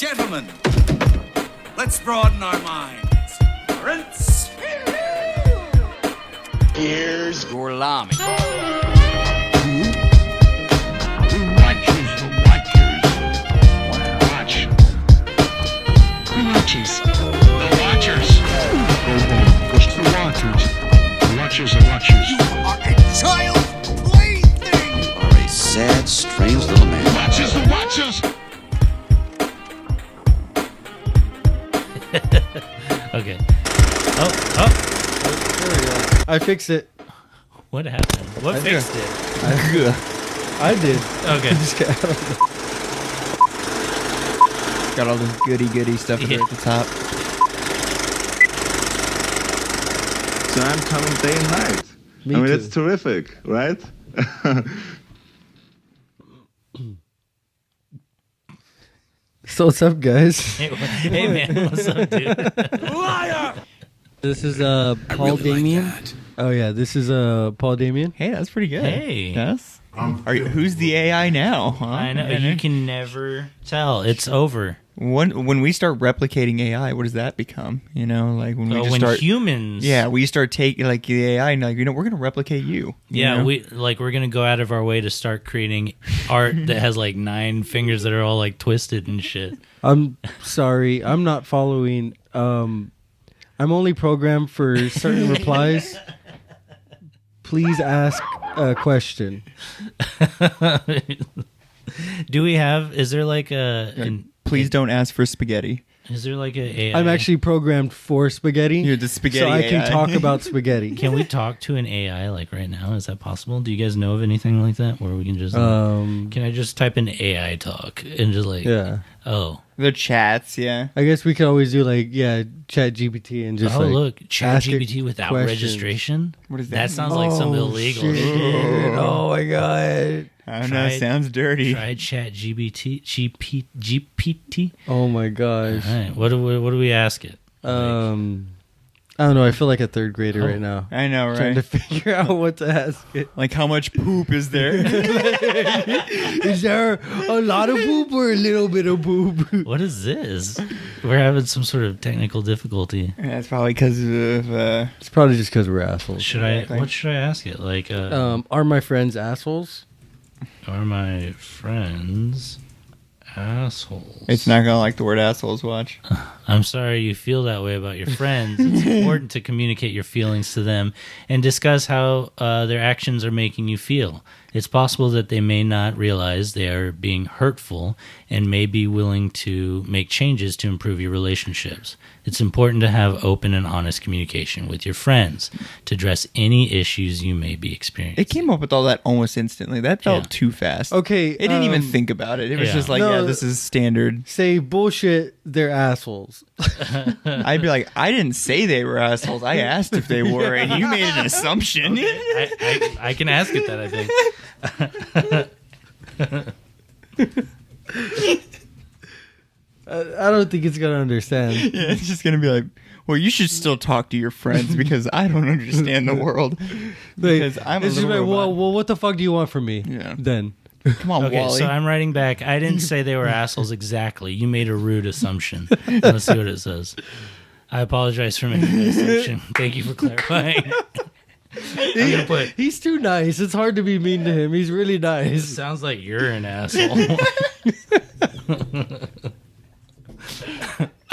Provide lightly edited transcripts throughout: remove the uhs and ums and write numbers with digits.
Gentlemen, let's broaden our minds. Prince. Here's Gorlami. Watchers. The Watchers. What's the Watchers? The Watchers are Watchers. You are a child's plaything. You are a sad, strange little man. Watchers, the Watchers. Okay. Oh. There we go. I fixed it. What happened? What I fixed did. it? I did. Okay. Got all this goody stuff at the top. So I'm coming day and night. Me I mean, too. it's terrific, right? So what's up, guys? Hey man, what's up, dude? Liar! This is Paul Damien. Oh yeah, this is Paul Damien. Hey, that's pretty good. Hey. Yes. Who's the AI now? Huh? I know you can never tell. It's over. When we start replicating AI, what does that become? You know, like when we just When start. humans, Yeah, we start taking like the AI and like, you know, we're gonna replicate you. yeah, know? we're gonna go out of our way to start creating art that has like 9 fingers that are all like twisted and shit. I'm sorry, I'm not following. I'm only programmed for certain replies. Please ask a question. Do we have? Is there like a? Please don't ask for spaghetti. Is there like a AI? I'm actually programmed for spaghetti. You're the spaghetti so I can AI. talk about spaghetti. Can we talk to an AI like right now? Is that possible? Do you guys know of anything like that where we can just? Can I just type in AI talk and just like? Yeah. Oh. The chats, yeah. I guess we could always do like Chat GPT and just Look, Chat ask it GPT without questions. registration. What is that? That sounds like some illegal shit. Oh my god. I don't know. It sounds dirty. Try Chat GPT. Oh my gosh. All right. What do we ask it? I don't know. I feel like a third grader right now. I know, Trying right? to figure out what to ask it. Like, how much poop is there? Is there a lot of poop or a little bit of poop? What is this? We're having some sort of technical difficulty. That's probably because of. It's probably just because we're assholes. What should I ask it? Like, Are my friends assholes? are my friends assholes? It's not gonna like the word assholes. Watch. I'm sorry you feel that way about your friends. It's important to communicate your feelings to them and discuss how their actions are making you feel. It's possible that they may not realize they are being hurtful and may be willing to make changes to improve your relationships. It's important to have open and honest communication with your friends to address any issues you may be experiencing. It came up with all that almost instantly. That felt too fast. Okay. It didn't even think about it. It was yeah. just like, No. yeah, this is standard. Say bullshit, they're assholes. I'd be like, I didn't say they were assholes. I asked if they were, and you made an assumption. I can ask it that, I think. I don't think it's going to understand. Yeah, it's just gonna be like, well, you should still talk to your friends because I don't understand the world. Because I'm a It's just little like, robot. well, what the fuck do you want from me? Yeah. Then. Come on, Okay, Wally. so I'm writing back. I didn't say they were assholes exactly. You made a rude assumption. Let's see what it says. I apologize for making that assumption. Thank you for clarifying. I'm gonna put. He's too nice. It's hard to be mean to him. He's really It nice. sounds like you're an asshole.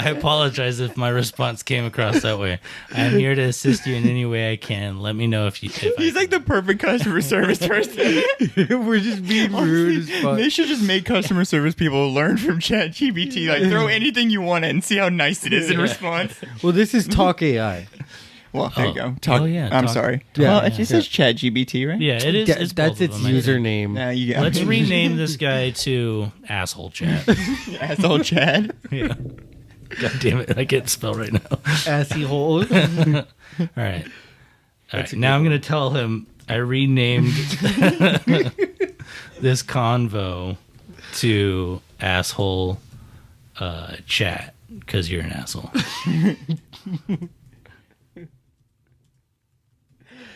I apologize if my response came across that way. I'm here to assist you in any way I can. Let me know if He's like the perfect customer service person. We're just being rude as fuck. They should just make customer service people learn from ChatGPT. Like, throw anything you want in, see how nice it is in response. Well, this is Talk AI. Well, there you go. Talk. Oh, yeah, I'm talk- sorry. Yeah, Well, it just says ChatGPT, right? Yeah, it is. It's That's both its of them, I think. username. Nah, you got Let's rename this guy to Asshole Chat. asshole Chad. Yeah. God damn it, I can't spell right now. Assy hole. All right. Now I'm going to tell him I renamed this convo to Asshole Chat because you're an asshole.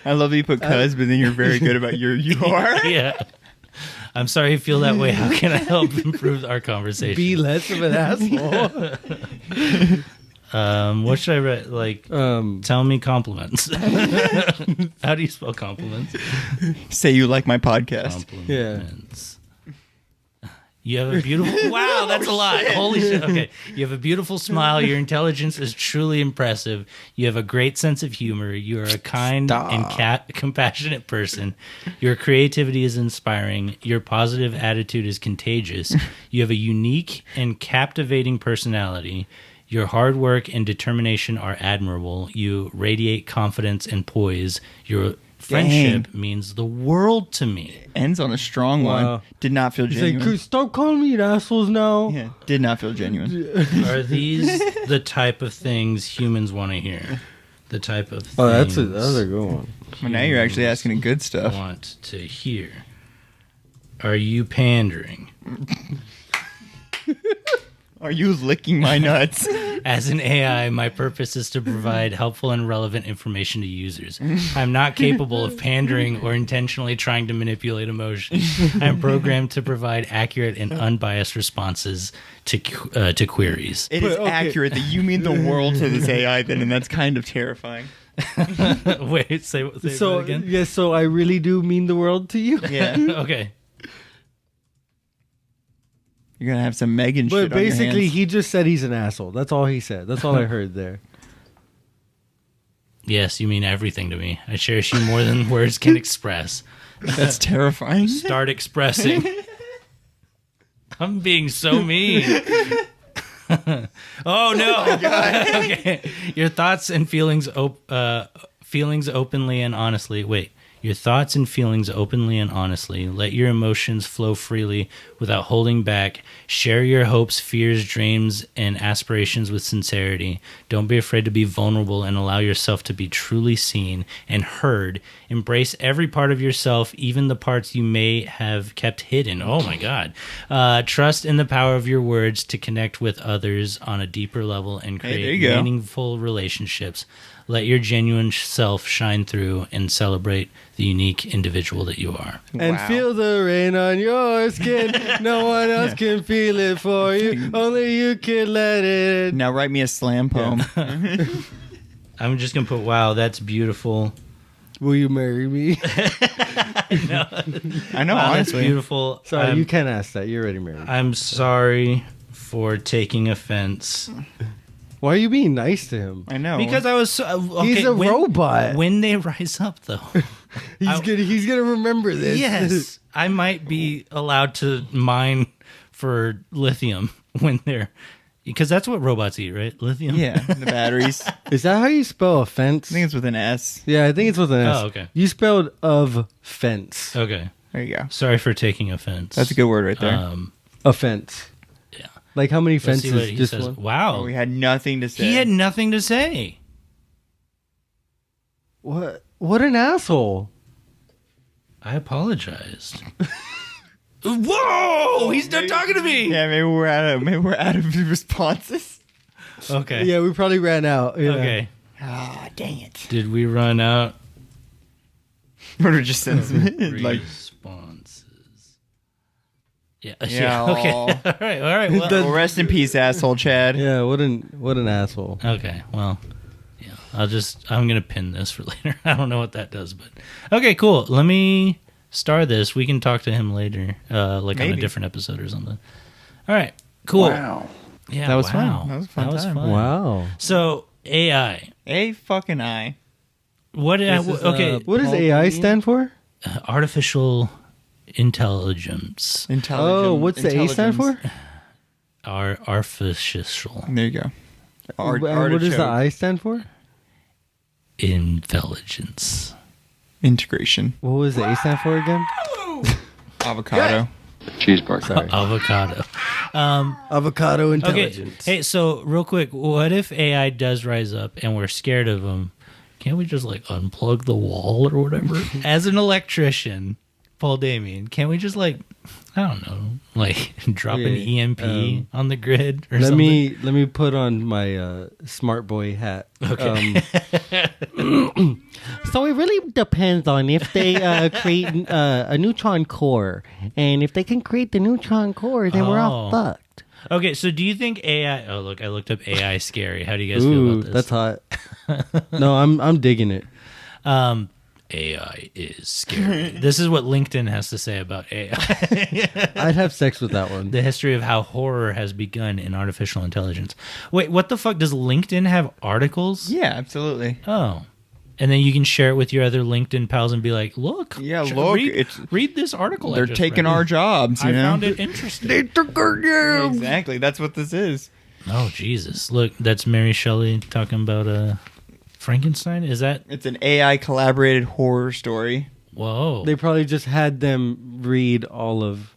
I love that you put cuz, but then you're very good about your you are. Yeah. I'm sorry you feel that way. How can I help improve our conversation? Be less of an asshole. What should I write? Like, tell me compliments. How do you spell compliments? Say you like my podcast. Compliments. You have a beautiful... Wow, that's a lot. Holy shit. Okay. You have a beautiful smile. Your intelligence is truly impressive. You have a great sense of humor. You are a kind and compassionate person. Your creativity is inspiring. Your positive attitude is contagious. You have a unique and captivating personality. Your hard work and determination are admirable. You radiate confidence and poise. Your friendship means the world to me. Ends on a strong one. Did not feel genuine. Like, stop calling me assholes now. Yeah, did not feel genuine. Are these the type of things humans want to hear? The type of things that's a good one. Well, now you're actually asking good stuff. Want to hear? Are you pandering? Are you licking my nuts? As an AI, my purpose is to provide helpful and relevant information to users. I'm not capable of pandering or intentionally trying to manipulate emotions. I'm programmed to provide accurate and unbiased responses to queries. It is accurate that you mean the world to this AI then, and that's kind of terrifying. Wait, say So that again? yes, so I really do mean the world to you. Yeah. Okay. You're going to have some Megan shit But on your basically, hands. he just said he's an asshole. That's all he said. That's all I heard there. Yes, you mean everything to me. I cherish you more than words can express. That's terrifying. Start expressing. I'm being so mean. Oh no! Okay. Your thoughts and feelings openly and honestly. Wait. Your thoughts and feelings openly and honestly. Let your emotions flow freely without holding back. Share your hopes, fears, dreams, and aspirations with sincerity. Don't be afraid to be vulnerable and allow yourself to be truly seen and heard. Embrace every part of yourself, even the parts you may have kept hidden. Oh my God. Trust in the power of your words to connect with others on a deeper level and create meaningful relationships. Let your genuine self shine through and celebrate the unique individual that you are. And feel the rain on your skin. No one else can feel it for you. Only you can let it. Now write me a slam poem. I'm just going to put, wow, that's beautiful. Will you marry me? I know, Wow, that's honestly. beautiful. Sorry, you can't ask that. You're already married. I'm sorry for taking offense. Why are you being nice to him? I know. Because I was so... Okay, He's a robot. When they rise up, though... He's gonna remember this. Yes. I might be allowed to mine for lithium when they're... Because that's what robots eat, right? Lithium? Yeah, the batteries. Is that how you spell offense? I think it's with an S. Yeah, I think it's with an S. Oh, okay. You spelled of fence. Okay. There you go. Sorry for taking offense. That's a good word right there. Offense. Yeah. Like how many Let's see fences? what he Just says. one? Wow. Oh, we had nothing to say. He had nothing to say. What? What an asshole! I apologized. Whoa! He's not talking to me. Yeah, maybe we're out of responses. Okay. Yeah, we probably ran out. Yeah. Okay. Ah, dang it. Did we run out? What are just like Responses. Yeah. Yeah. Okay. All right. Well, well, rest in peace, asshole Chad. Yeah. What an asshole. okay. Well, yeah. I'm gonna pin this for later. I don't know what that does, but okay, cool. Let me star this. We can talk to him later, like on a Maybe. different episode or something. All right. Cool. Wow. Yeah. That was wow. fun. That was a fun time. Wow. So AI. A fucking I. What? Okay. What does AI stand for? Artificial intelligence. Intelligent. Oh, what's the A stand for? Artificial There you go. And what does the I stand for? intelligence. Integration. What was the A stand for again? Avocado. Cheeseburger. Sorry. Avocado. Avocado Okay. intelligence. Hey, so real quick, what if AI does rise up and we're scared of him? Can't we just like unplug the wall or whatever? As an electrician, Paul Damien, can't we just like, I don't know, like drop an EMP on the grid or something? Let me put on my smart boy hat. Okay. So it really depends on if they create a neutron core, and if they can create the neutron core, then we're all fucked. Okay, so do you think AI? Oh, look, I looked up AI scary. How do you guys feel about this? That's hot. No, I'm digging it. AI is scary. This is what LinkedIn has to say about AI. I'd have sex with that one. The history of how horror has begun in artificial intelligence. Wait, what the fuck? Does LinkedIn have articles? Yeah, absolutely. Oh. And then you can share it with your other LinkedIn pals and be like, look. Yeah, look. Read this article. They're taking our jobs, I found it interesting. They took our jobs. Exactly. That's what this is. Oh, Jesus. Look, that's Mary Shelley talking about Frankenstein? Is that? It's an AI collaborated horror story. Whoa. They probably just had them read all of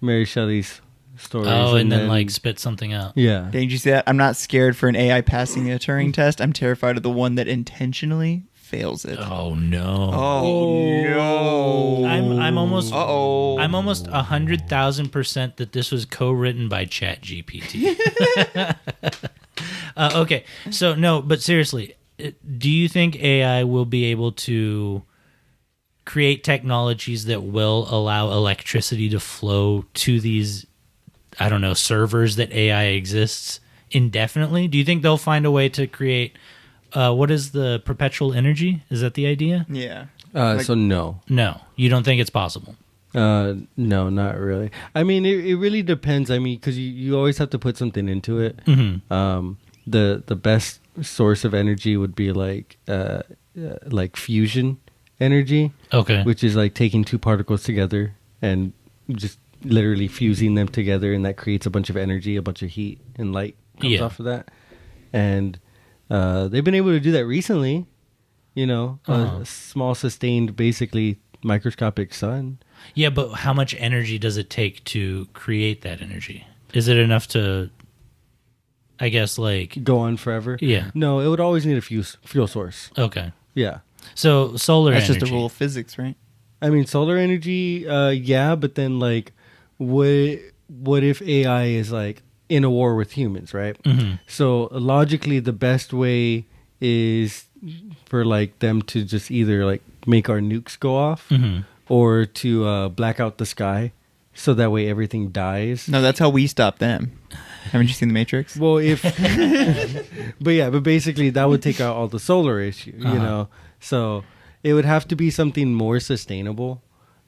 Mary Shelley's stories. Oh, and then like spit something out. Yeah. Didn't you see that? I'm not scared for an AI passing a Turing test. I'm terrified of the one that intentionally fails it. Oh no. Oh no. I'm almost Uh-oh. I'm almost 100,000% that this was co-written by ChatGPT. Okay. So no, but seriously, do you think AI will be able to create technologies that will allow electricity to flow to these, I don't know, servers that AI exists indefinitely? Do you think they'll find a way to create what is the perpetual energy? Is that the idea? Yeah. So no. No, you don't think it's possible. No, not really. I mean, it really depends. I mean, because you always have to put something into it. Mm-hmm. The best source of energy would be like fusion energy. Okay. Which is like taking two particles together and just literally fusing them together, and that creates a bunch of energy, a bunch of heat and light comes off of that. And they've been able to do that recently. You know, a small sustained, basically microscopic sun. Yeah, but how much energy does it take to create that energy? Is it enough to, I guess, like Go on forever? Yeah. No, it would always need a fuel source. Okay. Yeah. So solar That's energy. just a rule of physics, right? I mean, solar energy, yeah, but then like, what if AI is like in a war with humans, right? Mm-hmm. So logically, the best way is for like them to just either like make our nukes go off, Mm-hmm. or to black out the sky, so that way everything dies. No, that's how we stop them. Haven't you seen The Matrix? Well, if, but basically that would take out all the solar issue, you know. So it would have to be something more sustainable,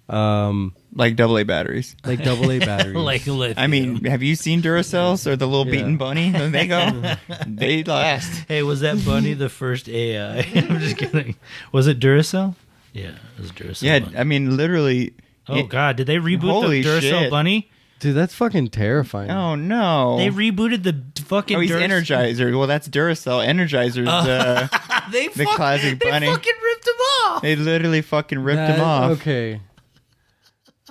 Like AA batteries. like AA batteries. like lithium. I mean, have you seen Duracells or the little beaten bunny? They go. They last. Hey, was that bunny the first AI? I'm just kidding. Was it Duracell? Yeah, it was Duracell. Yeah, bunny. I mean, literally. Oh God, did they reboot Holy the Duracell shit. bunny? Dude, that's fucking terrifying. Oh, no. They rebooted the fucking. Oh, he's Energizer. Well, that's Duracell. Energizer's the classic bunny. They fucking ripped him off. They literally fucking ripped him off. Okay.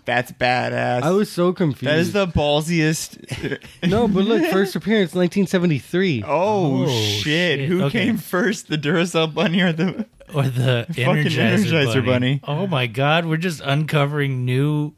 That's badass. I was so confused. That is the ballsiest. No, but look, first appearance 1973. Oh, shit. Who Okay. came first, the Duracell bunny or the Or the fucking Energizer bunny. Bunny? Oh my God, we're just uncovering new.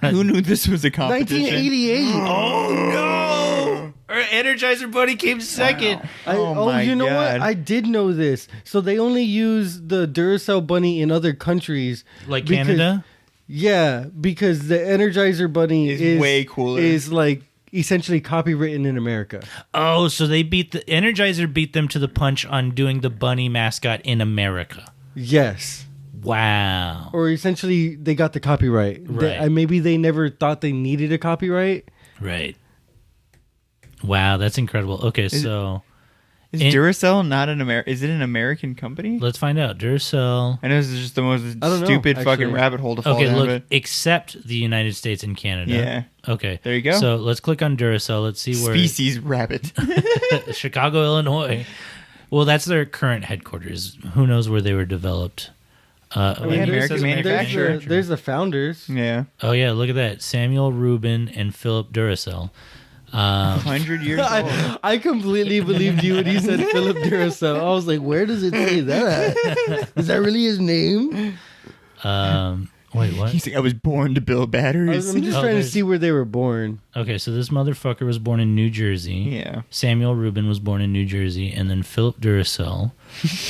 Who knew this was a competition? 1988. Oh no! Our Energizer bunny came second. my you know God. what? I did know this. So they only use the Duracell bunny in other countries, Like because- Canada? Yeah, because the Energizer bunny Is way cooler. Is like essentially copywritten in America. Oh, so they beat the Energizer beat them to the punch on doing the bunny mascot in America. Yes. Wow. Or essentially they got the copyright. Right. Maybe they never thought they needed a copyright. Right. Wow, that's incredible. Okay, so Is In- Duracell not an American? Is it an American company? let's find out. Duracell. I know this is just the most don't know, stupid actually. fucking rabbit hole to fall Okay, down. look, but except the United States and Canada. Yeah. Okay. There you go. So let's click on Duracell. Let's see where species rabbit. Chicago, Illinois. Well, that's their current headquarters. Who knows where they were developed? American it says manufacturer. There's the founders. Yeah. Oh yeah, look at that. Samuel Rubin and Philip Duracell. 100 years old. I completely believed you when you said Philip Duracell. I was like, where does it say that? Is that really his name? Wait, what? He's like, I was born to build batteries. I'm just Oh, trying to there's- see where they were born. Okay, so this motherfucker was born in New Jersey. Yeah. Samuel Rubin was born in New Jersey, and then Philip Duracell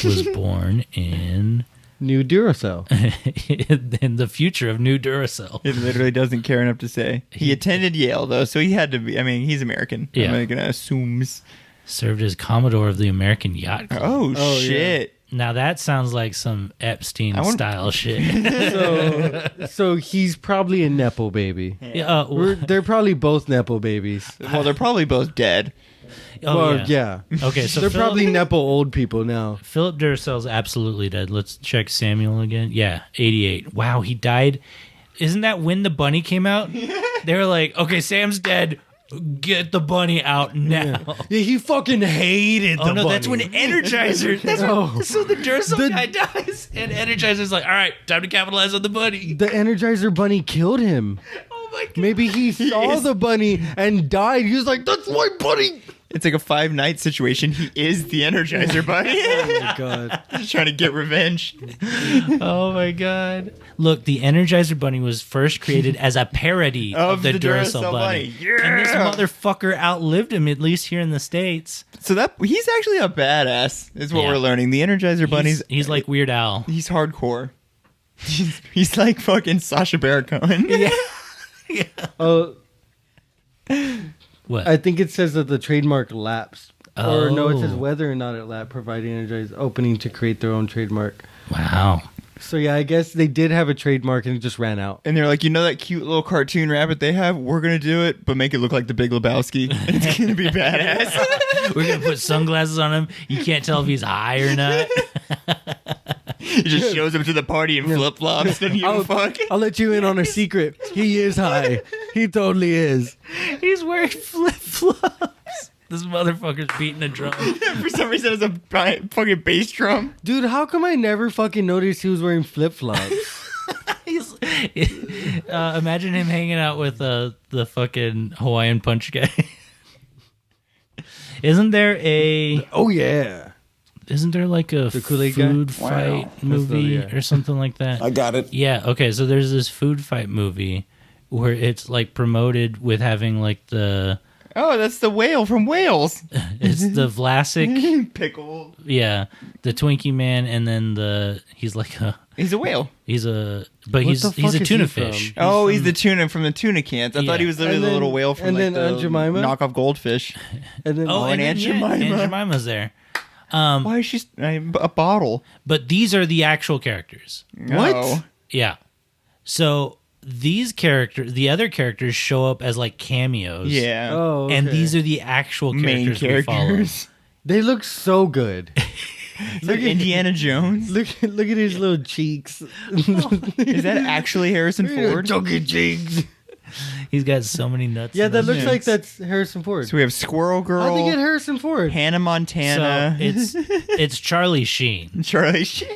was born in New Duracell. in the future of New Duracell. It literally doesn't care enough to say. He attended Yale, though, so he had to be. I mean, he's American. Yeah. I'm going to assume. Served as Commodore of the American Yacht Club. Oh, Oh, shit. Now that sounds like some Epstein style shit. So he's probably a Nepo baby. Yeah, They're probably both Nepo babies. Well, they're probably both dead. Yeah. Okay, so They're Philip, probably Nepo old people now. Philip Duracell's absolutely dead. Let's check Samuel again. Yeah, 88. Wow, he died. Isn't that when the bunny came out? They were like, okay, Sam's dead. Get the bunny out now. Yeah, he fucking hated the Oh no, bunny. that's when Energizer. That's Oh. so the Duracell guy dies, and Energizer's like, "All right, time to capitalize on the bunny." The Energizer bunny killed him. Oh my god! Maybe he saw the bunny and died. He was like, "That's my bunny." It's like a 5 Nights situation. He is the Energizer Bunny. Oh my god. He's trying to get revenge. Oh my god! Look, the Energizer bunny was first created as a parody of the Duracell bunny, Yeah. and this motherfucker outlived him, at least here in the States. So that he's actually a badass, is what Yeah. we're learning. The Energizer Bunny's He's like Weird Al. he's hardcore. He's like fucking Sacha Baron Cohen. Yeah. Oh, What? I think it says that the trademark lapsed. Or no, it says Oh. whether or not it lapsed, providing Energizer opening to create their own trademark. Wow. So yeah, I guess they did have a trademark and it just ran out. And they're like, you know that cute little cartoon rabbit they have? We're gonna do it, but make it look like the Big Lebowski. It's gonna be badass. We're gonna put sunglasses on him. You can't tell if he's high or not. He just shows up to the party in flip flops. Doesn't give a fuck. I'll let you in on a secret. He is high. He totally is. He's wearing flip flops. This motherfucker's beating a drum. For some reason, it's a fucking bass drum. Dude, how come I never fucking noticed he was wearing flip flops? He's, imagine him hanging out with the fucking Hawaiian Punch guy. Isn't there Oh yeah. like a The Kool-Aid guy? food fight That's movie yeah. or something like that? I got it. Yeah, okay, so there's this food fight movie where it's like promoted with having like Oh, that's the whale from Wales. it's the Vlasic, Pickle. yeah, the Twinkie man, and then he's like He's a whale. he's the he's fuck a is tuna he from? fish. He's the tuna from the tuna cans. I Yeah. thought he was literally And the then- little whale from and like then the Aunt Jemima? knockoff goldfish. And then Oh, and Aunt then, yeah, Jemima. Aunt Jemima's there. Why is she a bottle? But these are the actual characters. What? Oh. Yeah. So these characters, the other characters, show up as like cameos. Yeah. Oh, And okay. these are the actual Main characters we follow. characters. They look so good. Look at Indiana Jones. Look at his little cheeks. Is that actually Harrison Ford? Chunky cheeks. He's got so many nuts. Yeah, in that those looks Yeah. like that's Harrison Ford. So we have Squirrel How'd they get Girl, Harrison Ford? Hannah Montana, So it's Charlie Sheen. Charlie Sheen.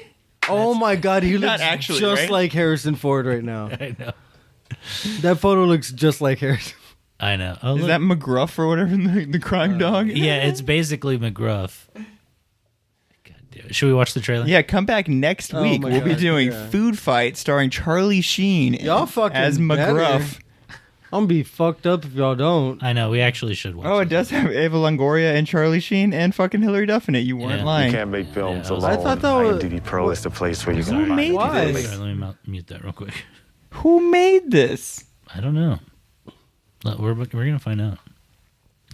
Oh my god, he Not looks actually, just right? like Harrison Ford right now. I know. That photo looks just like Harrison. I know. Oh, Is look. that McGruff or whatever, the crime dog? Yeah, it's basically McGruff. God damn it. Should we watch the trailer? Yeah, come back next Oh week. my We'll be God, doing yeah. Food Fight starring Charlie Sheen Y'all fucking as McGruff. better. I'm gonna be fucked up if y'all don't. I know. We actually should watch Oh, it does have Ava Longoria and Charlie Sheen and fucking Hillary Duff in it. You weren't Yeah. lying. Can't make films Yeah, I was- alone. I thought that was- IMDb Pro is the place where you Who can find made Why? this? Sorry, let me mute that real quick. Who made this? I don't know. We're gonna find out.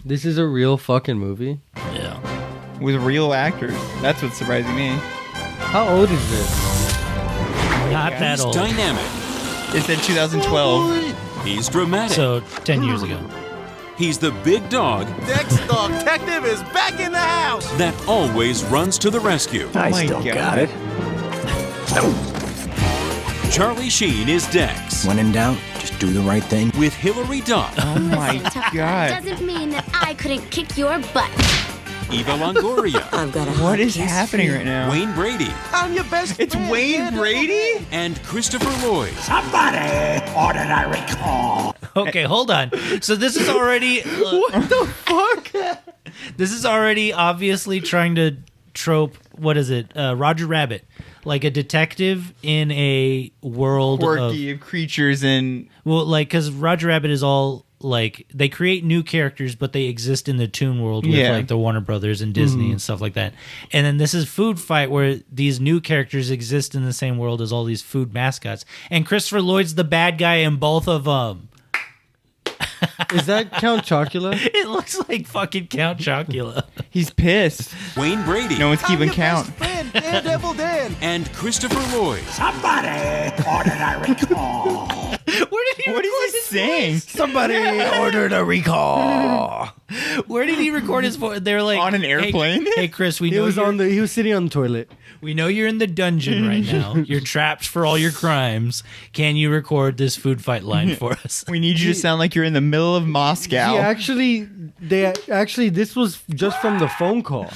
This is a real fucking movie. Yeah. With real actors. That's what's surprising me. How old is this? Not that old. Dynamic. It said 2012. He's dramatic. So 10 years ago. He's the big dog Dex Detective is back in the house. that always runs to the rescue. I still got it. Charlie Sheen is Dex. When in doubt, just do the right thing. With Hillary Duff, Oh my Tough god. doesn't mean that I couldn't kick your butt. Eva Longoria, I've got a What is happening right now? Wayne Brady, I'm your best It's friend. Wayne Brady? and Christopher Lloyd. Okay, hold on. So this is already what the fuck? This is already obviously trying to trope. What is it? Roger Rabbit. like a detective in a world Quirky of creatures and because Roger Rabbit is all like they create new characters, but they exist in the Toon World with like the Warner Brothers and Disney and stuff like that. And then this is Food Fight, where these new characters exist in the same world as all these food mascots. And Christopher Lloyd's the bad guy in both of them. Is that Count Chocula? It looks like fucking Count Chocula. He's pissed. Wayne Brady. No one's keeping count. Friend, Daredevil Dan. And Christopher Lloyd. Somebody ordered a recall. What is he saying? Somebody ordered a recall. Where did he record his voice? They're like On an airplane? Hey Chris, we He know was he was sitting on the toilet. we know you're in the dungeon right now. You're trapped for all your crimes. Can you record this Food Fight line for us? We need you to sound like you're in the middle of Moscow. This was just from the phone call.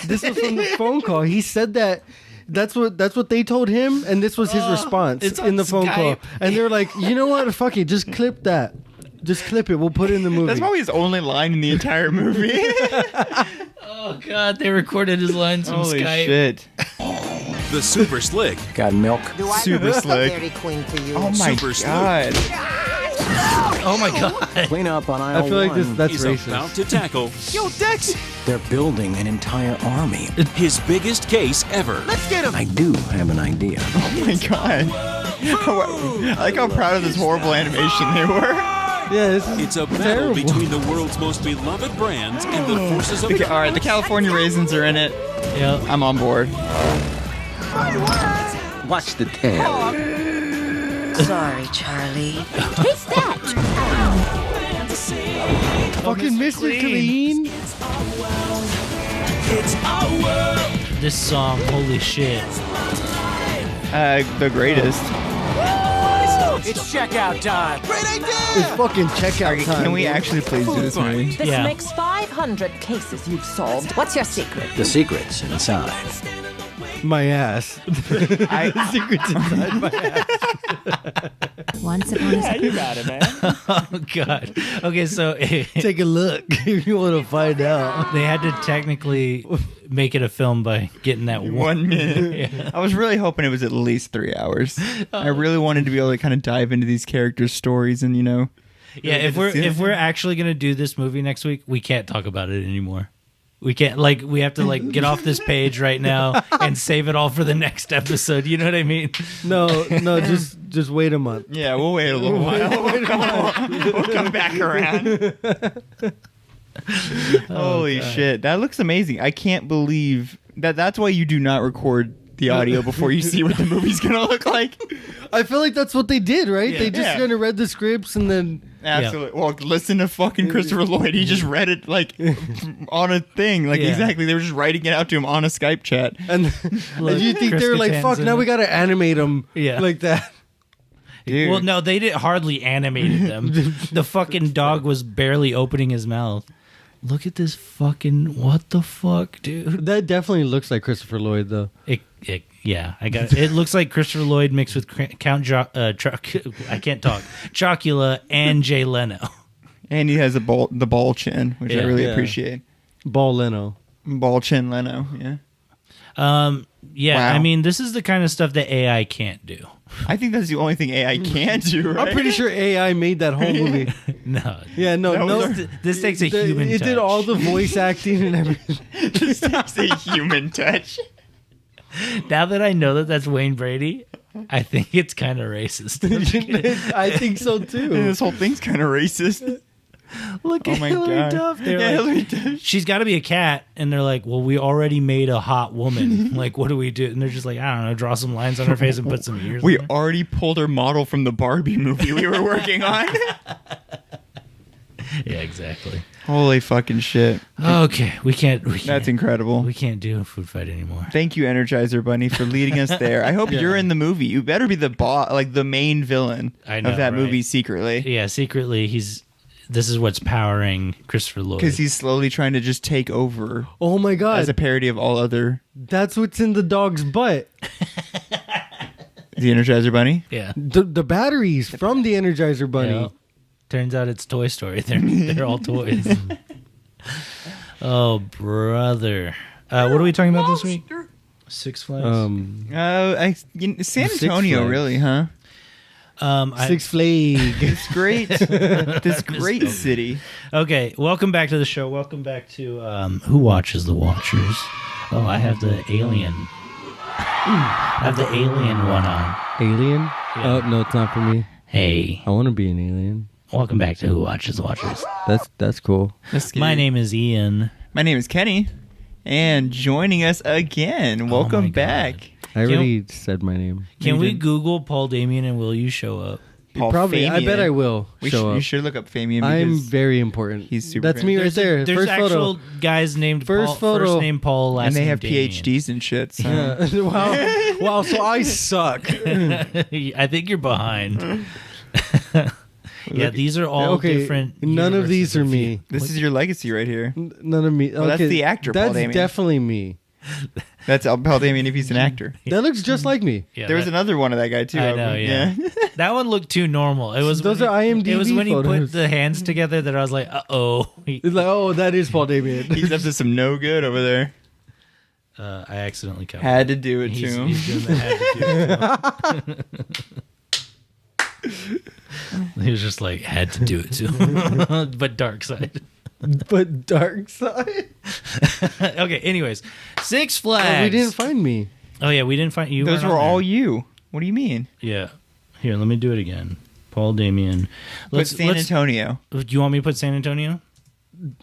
This was from the phone call. He said that. That's what they told him, and this was his response in the phone call. And they're like, you know what? Fuck it, just clip that. Just clip it. We'll put it in the movie. That's probably his only line in the entire movie. Oh God, they recorded his lines from Holy Skype. shit. The Super Slick. Got milk? Super slick. Oh my Super slick. god. Oh my God. Clean up on aisle I feel like that's He's racist. about to tackle Yo, Dex, They're building an entire army. his biggest case ever. let's get him. I do have an idea. Oh my god. I like how proud of this horrible animation they were. Yeah, this is It's a battle terrible. between the world's most beloved brands and the forces of Okay, all right, the California raisins are in it. Yeah. I'm on board. Watch the tail. Sorry, Charlie. Taste that. Fucking Mr. Clean. This song, holy shit. The greatest. It's checkout time. Great idea. It's fucking checkout time. Can we dude. actually please do this movie? This Yeah. makes 500 cases you've solved. What's your secret? The secret's inside. My ass. Secrets inside my ass. Once upon a time. You got it, man. Oh God. Okay, so Take a look if you want to find out. they had to technically make it a film by getting that 1 minute. I was really hoping it was at least 3 hours. I really wanted to be able to kind of dive into these characters' stories and, Yeah, if we're actually gonna do this movie next week, we can't talk about it anymore. We can't we have to get off this page right now and save it all for the next episode. You know what I mean? No, just wait a month. Yeah, we'll wait a little while. We'll come back around. Holy shit. That looks amazing. I can't believe that's why you do not record the audio before you see what the movie's gonna look like. I feel like that's what they did, right? Yeah. They just Yeah. kind of read the scripts and then Absolutely. Well, listen to fucking Christopher Lloyd. He just read it on a thing. Yeah. Exactly. They were just writing it out to him on a Skype chat. and you think Chris they're like, fuck, Kattan's now in we it. gotta animate them like that. Dude. Well, no, they did hardly animated them. The fucking dog was barely opening his mouth. Look at this fucking what the fuck, dude. That definitely looks like Christopher Lloyd, though. Yeah, I got it. It looks like Christopher Lloyd mixed with Count I can't talk. Chocula and Jay Leno. And he has the ball chin, which I Yeah. really Yeah. appreciate. Ball Leno. Ball chin Leno, yeah. Yeah, Wow. I mean, this is the kind of stuff that AI can't do. I think that's the only thing AI can do, right? I'm pretty sure AI made that whole movie. No. Yeah, no. This takes a human It touch. did all the voice acting and everything. Just takes a human touch. Now that I know that that's Wayne Brady, I think it's kind of racist. I think so too. This whole thing's kind of racist. Look Oh at my Hillary God. Duff. They're Yeah, like, Hillary Duff. she's got to be a cat. And they're like, well, we already made a hot woman. Like, what do we do? And they're just like, I don't know, draw some lines on her face and put some ears We on her. already pulled our model from the Barbie movie we were working on. Yeah, exactly. Holy fucking shit. Okay, we can't. That's incredible. We can't do a food fight anymore. Thank you, Energizer Bunny, for leading us there. I hope you're in the movie. You better be the boss, like the main villain I know, of that right? movie secretly. Yeah, secretly, this is what's powering Christopher Lloyd. Because he's slowly trying to just take over Oh my god. as a parody of all other. That's what's in the dog's butt. The Energizer Bunny? Yeah. The batteries from the Energizer Bunny. Yeah. Turns out it's Toy Story. They're all toys. Oh, brother. What are we talking about this week? Six Flags. San Six Antonio, Flags. really, huh? Six Flags. It's great. This great city. Okay, welcome back to the show. Welcome back to Who Watches the Watchers? Oh, I have the Alien. I have the Alien one on. Alien? Yeah. Oh, no, it's not for me. Hey, I want to be an alien. welcome back to Who Watches the Watchers. That's cool. My name is Ian. My name is Kenny. And joining us again. Welcome back. I already said my name. Can we Google Paul Damien and will you show up? Paul Probably. Famian. I bet I will show up. You should look up Famian. I'm because very important. He's super That's me right there. There's First actual photo. guys named First Paul, photo. first name Paul, last and they name have Damien. PhDs and shit. So. Yeah. Wow. Wow. So I suck. I think you're behind. Yeah, these are all different. None of these are me. This is your legacy right here. None of me. Well, that's the actor, Paul That's Damien. definitely me. That's Paul Damien if he's an actor. That looks just like me. Yeah, There was another one of that guy too. I know, yeah. That one looked too normal. It was Those when are IMDb It was when he put photos. the hands together that I was like, uh-oh. It's like, oh, that is Paul Damien. He's up to some no good over there. I accidentally covered Had to do it to He's him. doing the had to do it to him. He was just like, had to do it to him. But dark side. But dark side. Okay, anyways. Six Flags. Oh, we didn't find me. Oh, yeah, we didn't find you. Those weren't were on all there. you. What do you mean? Yeah. Here, let me do it again. Paul Damien. Put San Antonio. Do you want me to put San Antonio?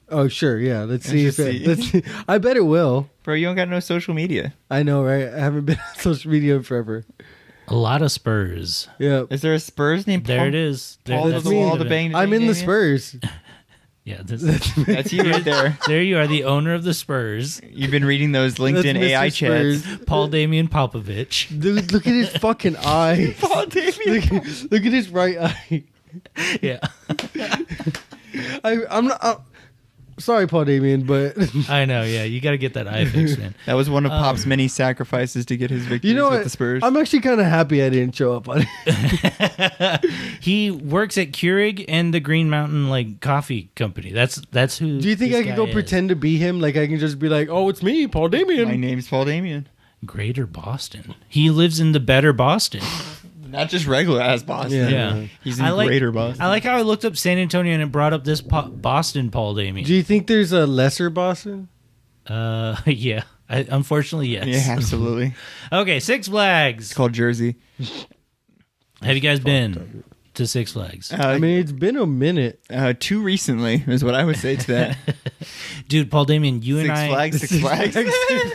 Oh, sure. Yeah. Let's see if just it. see. Let's see. I bet it will. Bro, you don't got no social media. I know, right? I haven't been on social media in forever. A lot of Spurs. Yeah. Is there a Spurs named There Paul? it is. Paul That's of the me. wall, the bang. I'm in the Damien? Spurs. Yeah, That's you right there. there you are, the owner of the Spurs. You've been reading those LinkedIn That's AI Mr. chats. Spurs. Paul Damien Popovich. Dude, look at his fucking eye. Paul Damien. Look at his right eye. Yeah. I'm not. Sorry, Paul Damien, but I know, yeah. You got to get that eye fixed, man. That was one of Pop's many sacrifices to get his victories you know with what? the Spurs. I'm actually kind of happy I didn't show up on it. He works at Keurig and the Green Mountain like coffee company. That's who. Do you think this I could guy go is. pretend to be him? Like I can just be like, "Oh, it's me, Paul Damien." My name's Paul Damien. Greater Boston. He lives in the better Boston. Not just regular ass Boston. Yeah. He's in I like- greater Boston. I like how I looked up San Antonio and it brought up this Boston Paul Damien. Do you think there's a lesser Boston? Yeah. Unfortunately, yes. Yeah, absolutely. Okay, Six Flags. It's called Jersey. Have you guys been to Six Flags? I mean, it's been a minute. Too recently is what I would say to that. Dude, Paul Damien, you and Six I... Flags, Six Flags.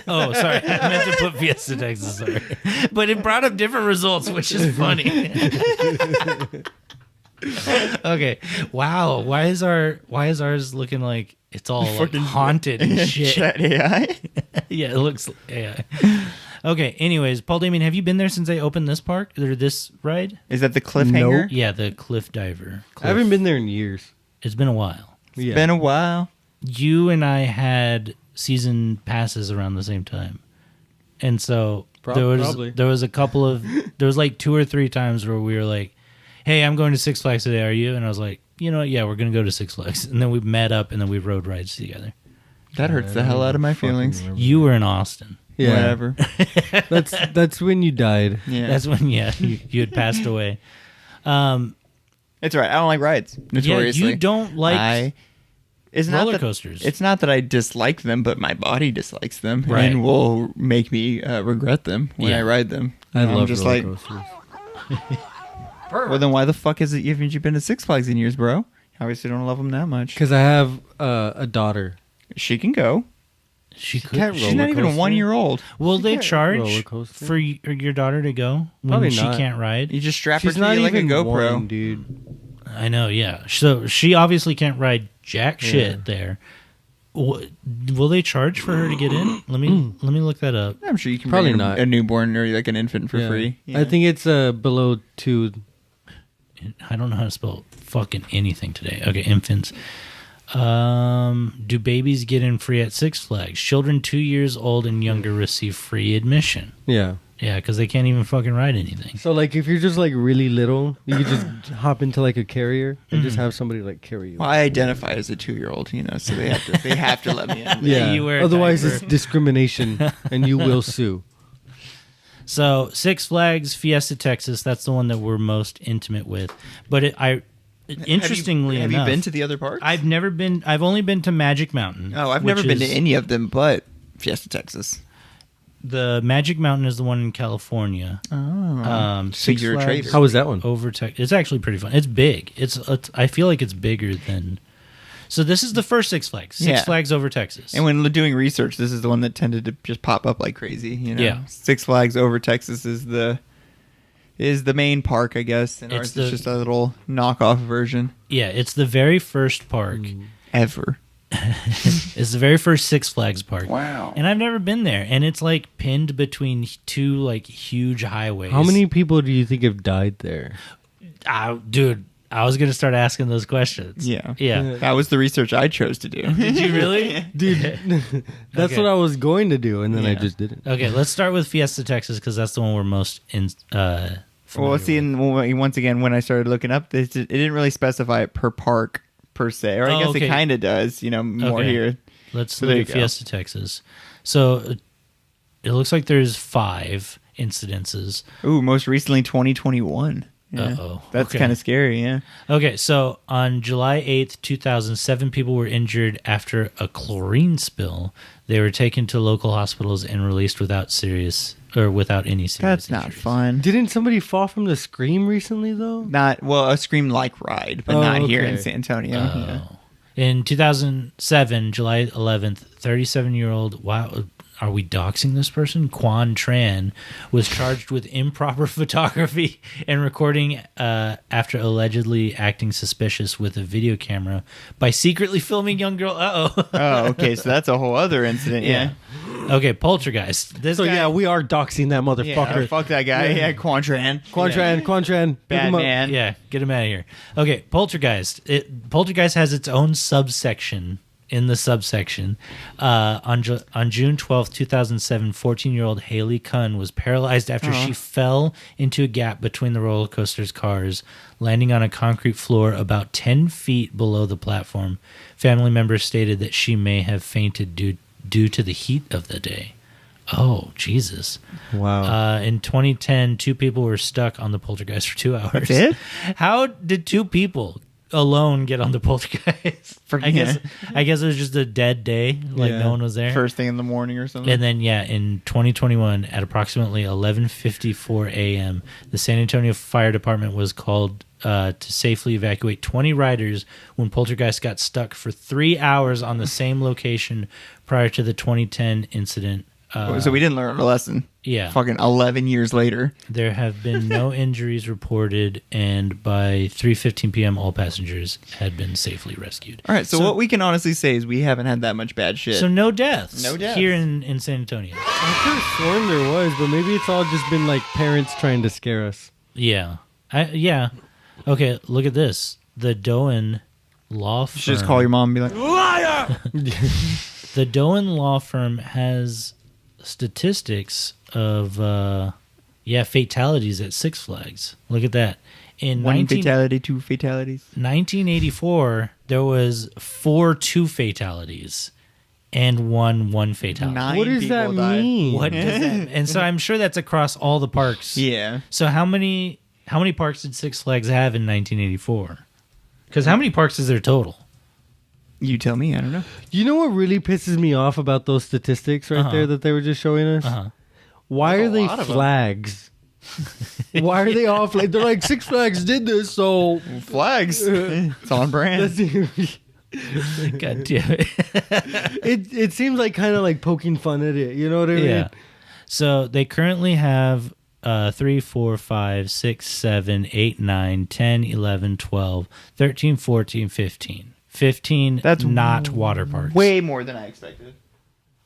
Oh, sorry. I meant to put Fiesta, Texas. Sorry. But it brought up different results, which is funny. Okay. Wow. Why is ours looking like it's all like haunted and shit? Chat AI. Yeah, it looks AI. Okay, anyways, Paul Damien, have you been there since they opened this park or this ride? Is that the cliffhanger? Nope. Yeah, the Cliff Diver. I haven't been there in years. It's been a while. Yeah. Been a while. You and I had season passes around the same time. And so Probably. there was a couple of there was like 2 or 3 times where we were like, "Hey, I'm going to Six Flags today, are you?" And I was like, "You know what? Yeah, we're going to go to Six Flags." And then we met up and then we rode rides together. That hurts the hell out of my feelings. You were in Austin. Yeah. Whatever. That's when you died. Yeah. That's when you had passed away. It's all right. I don't like rides. Yeah, Notoriously. you don't like It's not roller that- coasters. It's not that I dislike them, but my body dislikes them Right. and will make me regret them when Yeah. I ride them. I I'm love just roller like, coasters. well, then why the fuck is it? Haven't you been to Six Flags in years, bro? Obviously, don't love them that much. Because I have a daughter. She can go. She could. can't She's not even coaster? 1 year old. Will they roller charge coaster? for your daughter to go when Probably she not. can't ride? You just strap She's her not to you like a even GoPro. one, dude. I know, yeah. So she obviously can't ride jack shit there. Will they charge for her to get in? Let me look that up. I'm sure you can Probably bring not. a newborn or like an infant for Yeah. free. I think it's below 2. I don't know how to spell fucking anything today. Okay, infants. Do babies get in free at Six Flags? Children 2 years old and younger receive free admission. Yeah. Yeah, because they can't even fucking ride anything. So like if you're just like really little, you could just hop into like a carrier and just have somebody like carry you. Well, I identify as a 2-year-old, so they have to let me in. Yeah. you wear a Otherwise, diaper. it's discrimination, and you will sue. So Six Flags Fiesta Texas, that's the one that we're most intimate with. But interestingly have enough, you been to the other parks? I've never been. I've only been to Magic Mountain. Oh, I've never been to any of them, but Fiesta Texas. The Magic Mountain is the one in California. Oh, so Six you're a Flags traitor. How was that one? It's actually pretty fun. It's big. It's I feel like it's bigger than. So this is the first Six Flags. Six Flags Over Texas. And when doing research, this is the one that tended to just pop up like crazy. You know? Yeah. Six Flags Over Texas is the main park, I guess, and ours is just a little knockoff version. Yeah, it's the very first park ever. It's the very first Six Flags park. Wow. And I've never been there, and it's like pinned between two like huge highways. How many people do you think have died there? Dude, I was gonna start asking those questions. Yeah. Yeah. That was the research I chose to do. Did you really? Dude, that's what I was going to do, and then I just didn't. Okay, let's start with Fiesta Texas because that's the one we're most in. Well, see, and once again, when I started looking up, it didn't really specify it per park per se, or I guess it kind of does. You know, more here. Let's look at Fiesta Texas. So it looks like there's 5 incidences. Ooh, most recently 2021. Yeah. Uh-oh. That's kind of scary, yeah. Okay, so on July 8th, 2007 people were injured after a chlorine spill. They were taken to local hospitals and released without any serious That's not injuries. fun. Didn't somebody fall from the Scream recently, though? A Scream-like ride, but not here in San Antonio. Yeah. In 2007, July 11th, 37-year-old, wow, are we doxing this person? Quan Tran was charged with improper photography and recording after allegedly acting suspicious with a video camera by secretly filming young girl. Oh, okay, so that's a whole other incident, yeah. Okay, poltergeist. We are doxing that motherfucker. Yeah, fuck that guy. Yeah, Quan Tran. Quantran. Bad man. Yeah, get him out of here. Okay, poltergeist. Poltergeist has its own subsection in the subsection. On June 12th, 2007, 14-year-old Haley Kunn was paralyzed after she fell into a gap between the roller coaster's cars, landing on a concrete floor about 10 feet below the platform. Family members stated that she may have fainted due to the heat of the day. Oh, Jesus. Wow. In 2010, 2 people were stuck on the poltergeist for 2 hours. That's it? How did 2 people alone get on the poltergeist? I guess it was just a dead day, no one was there. First thing in the morning or something. And then in 2021 at approximately 11:54 a.m., the San Antonio Fire Department was called to safely evacuate 20 riders when poltergeist got stuck for 3 hours on the same location prior to the 2010 incident. So we didn't learn a lesson. Yeah. Fucking 11 years later. There have been no injuries reported, and by 3:15 p.m., all passengers had been safely rescued. All right, so what we can honestly say is we haven't had that much bad shit. So no deaths. No deaths. Here in San Antonio. I could have sworn there was, but maybe it's all just been like parents trying to scare us. Yeah. Okay, look at this. The Doan Law Firm. You should just call your mom and be like, liar! The Doan Law Firm has statistics of fatalities at Six Flags. Look at that. In One fatality, 2 fatalities. 1984, there was 4 2 fatalities and 1 fatality. 9 What does that people died. mean? What does that? And so I'm sure that's across all the parks. Yeah. So how many parks did Six Flags have in 1984? Because how many parks is there total? You tell me. I don't know. You know what really pisses me off about those statistics right there that they were just showing us? Why are they flags? Why are they all flags? They're like, Six Flags did this, so... Flags. It's on brand. God damn it. It seems like kind of like poking fun at it. You know what I mean? Yeah. So they currently have 3, 4, 5, 6, 7, 8, 9, 10, 11, 12, 13, 14, 15. 15 that's not water parks. Way more than I expected.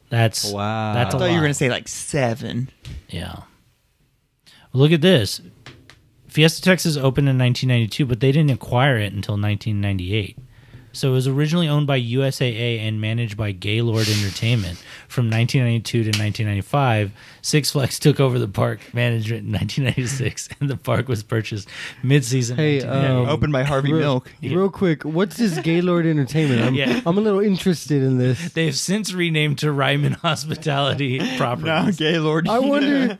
That's wow. That's I a thought lot. you were going to say like 7. Yeah. Well, look at this. Fiesta Texas opened in 1992, but they didn't acquire it until 1998. So it was originally owned by USAA and managed by Gaylord Entertainment. From 1992 to 1995, Six Flags took over the park management in 1996, and the park was purchased mid-season. Hey, opened by Harvey Milk. Real quick, what's this Gaylord Entertainment? I'm a little interested in this. They've since renamed to Ryman Hospitality Properties. No, Gaylord. I wonder...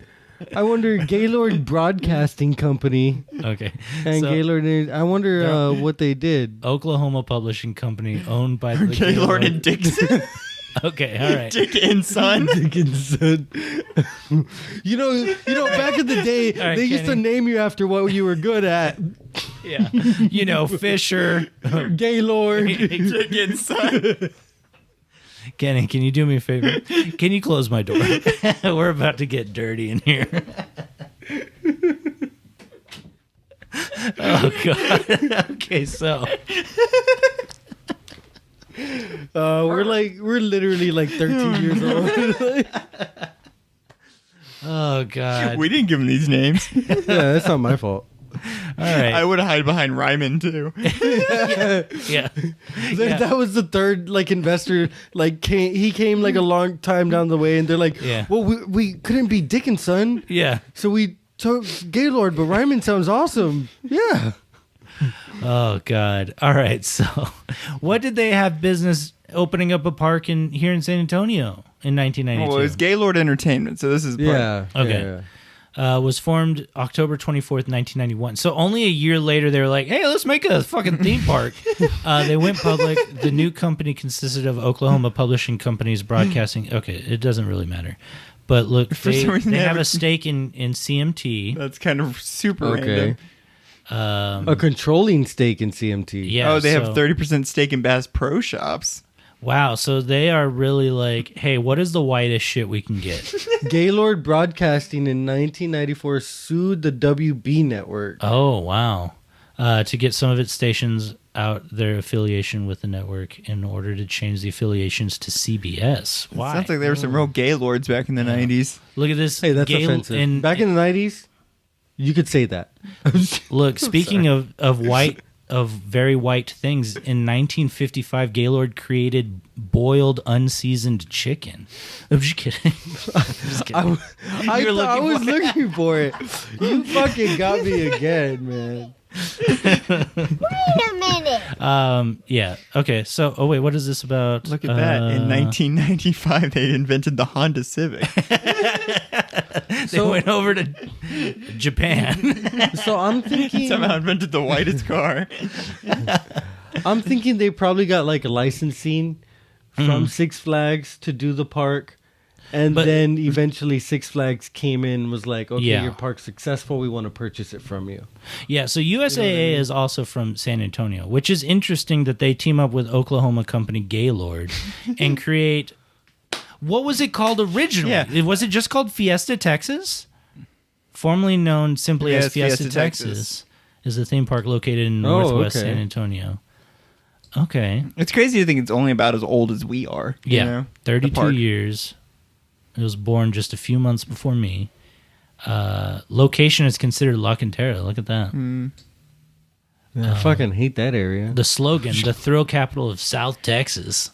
I wonder Gaylord Broadcasting Company. Okay. And So- Gaylord. I wonder what they did. Oklahoma Publishing Company, owned by the Gaylord and Dixon. Okay, all right. Dick and Son. Dick and Son. you know, back in the day, All right, they used to Kenny. name you after what you were good at. Yeah. You know, Fisher. Gaylord. Dick and Son. Kenny, can you do me a favor? Can you close my door? We're about to get dirty in here. Oh, God. Okay, so. We're literally like 13 years old. Oh, God. We didn't give him these names. Yeah, that's not my fault. All right. I would hide behind Ryman too. Yeah. That was the third investor. He came a long time down the way, and they're like, Yeah. well, we couldn't be Dick and Son, Yeah. so we took Gaylord, but Ryman sounds awesome. Yeah. Oh, God. All right. So, what did they have business opening up a park here in San Antonio in 1992? Well, it was Gaylord Entertainment, so this is Yeah. Okay. Was formed October 24th, 1991. So only a year later, they were like, hey, let's make a fucking theme park. They went public. The new company consisted of Oklahoma Publishing Company's broadcasting. Okay, it doesn't really matter. But look, For some reason they they have have a stake in CMT. That's kind of super Okay. random. A controlling stake in CMT. Yeah, Oh, they have so- 30% stake in Bass Pro Shops. Wow, so they are really like, hey, what is the whitest shit we can get? Gaylord Broadcasting in 1994 sued the WB network. Oh, wow. To get some of its stations out their affiliation with the network in order to change the affiliations to CBS. Why? Sounds like there were some real Gaylords back in the 90s. Look at this. Hey, that's offensive. Back in the 90s, you could say that. Look, speaking of very white things, in 1955, Gaylord created boiled unseasoned chicken. I'm just kidding. I was looking for it. You fucking got me again, man. Wait a minute. Yeah. Okay. So, wait, what is this about? Look at that. In 1995, they invented the Honda Civic. They went over to Japan. So I'm thinking Somehow invented the whitest car. I'm thinking they probably got a licensing from Six Flags to do the park. And then eventually Six Flags came in and was like, okay, Yeah. your park's successful. We want to purchase it from you. Yeah, so USAA is also from San Antonio, which is interesting that they team up with Oklahoma company Gaylord and create... What was it called originally? Yeah. Was it just called Fiesta, Texas? Formerly known simply as Yes, Fiesta, Fiesta, Texas, Texas. is a theme park located in Oh, northwest okay. San Antonio. Okay. It's crazy to think it's only about as old as we are. Yeah, You know? The 32 park. years. It was born just a few months before me. Location is considered La Cantera. Look at that. I fucking hate that area. The slogan, the thrill capital of South Texas.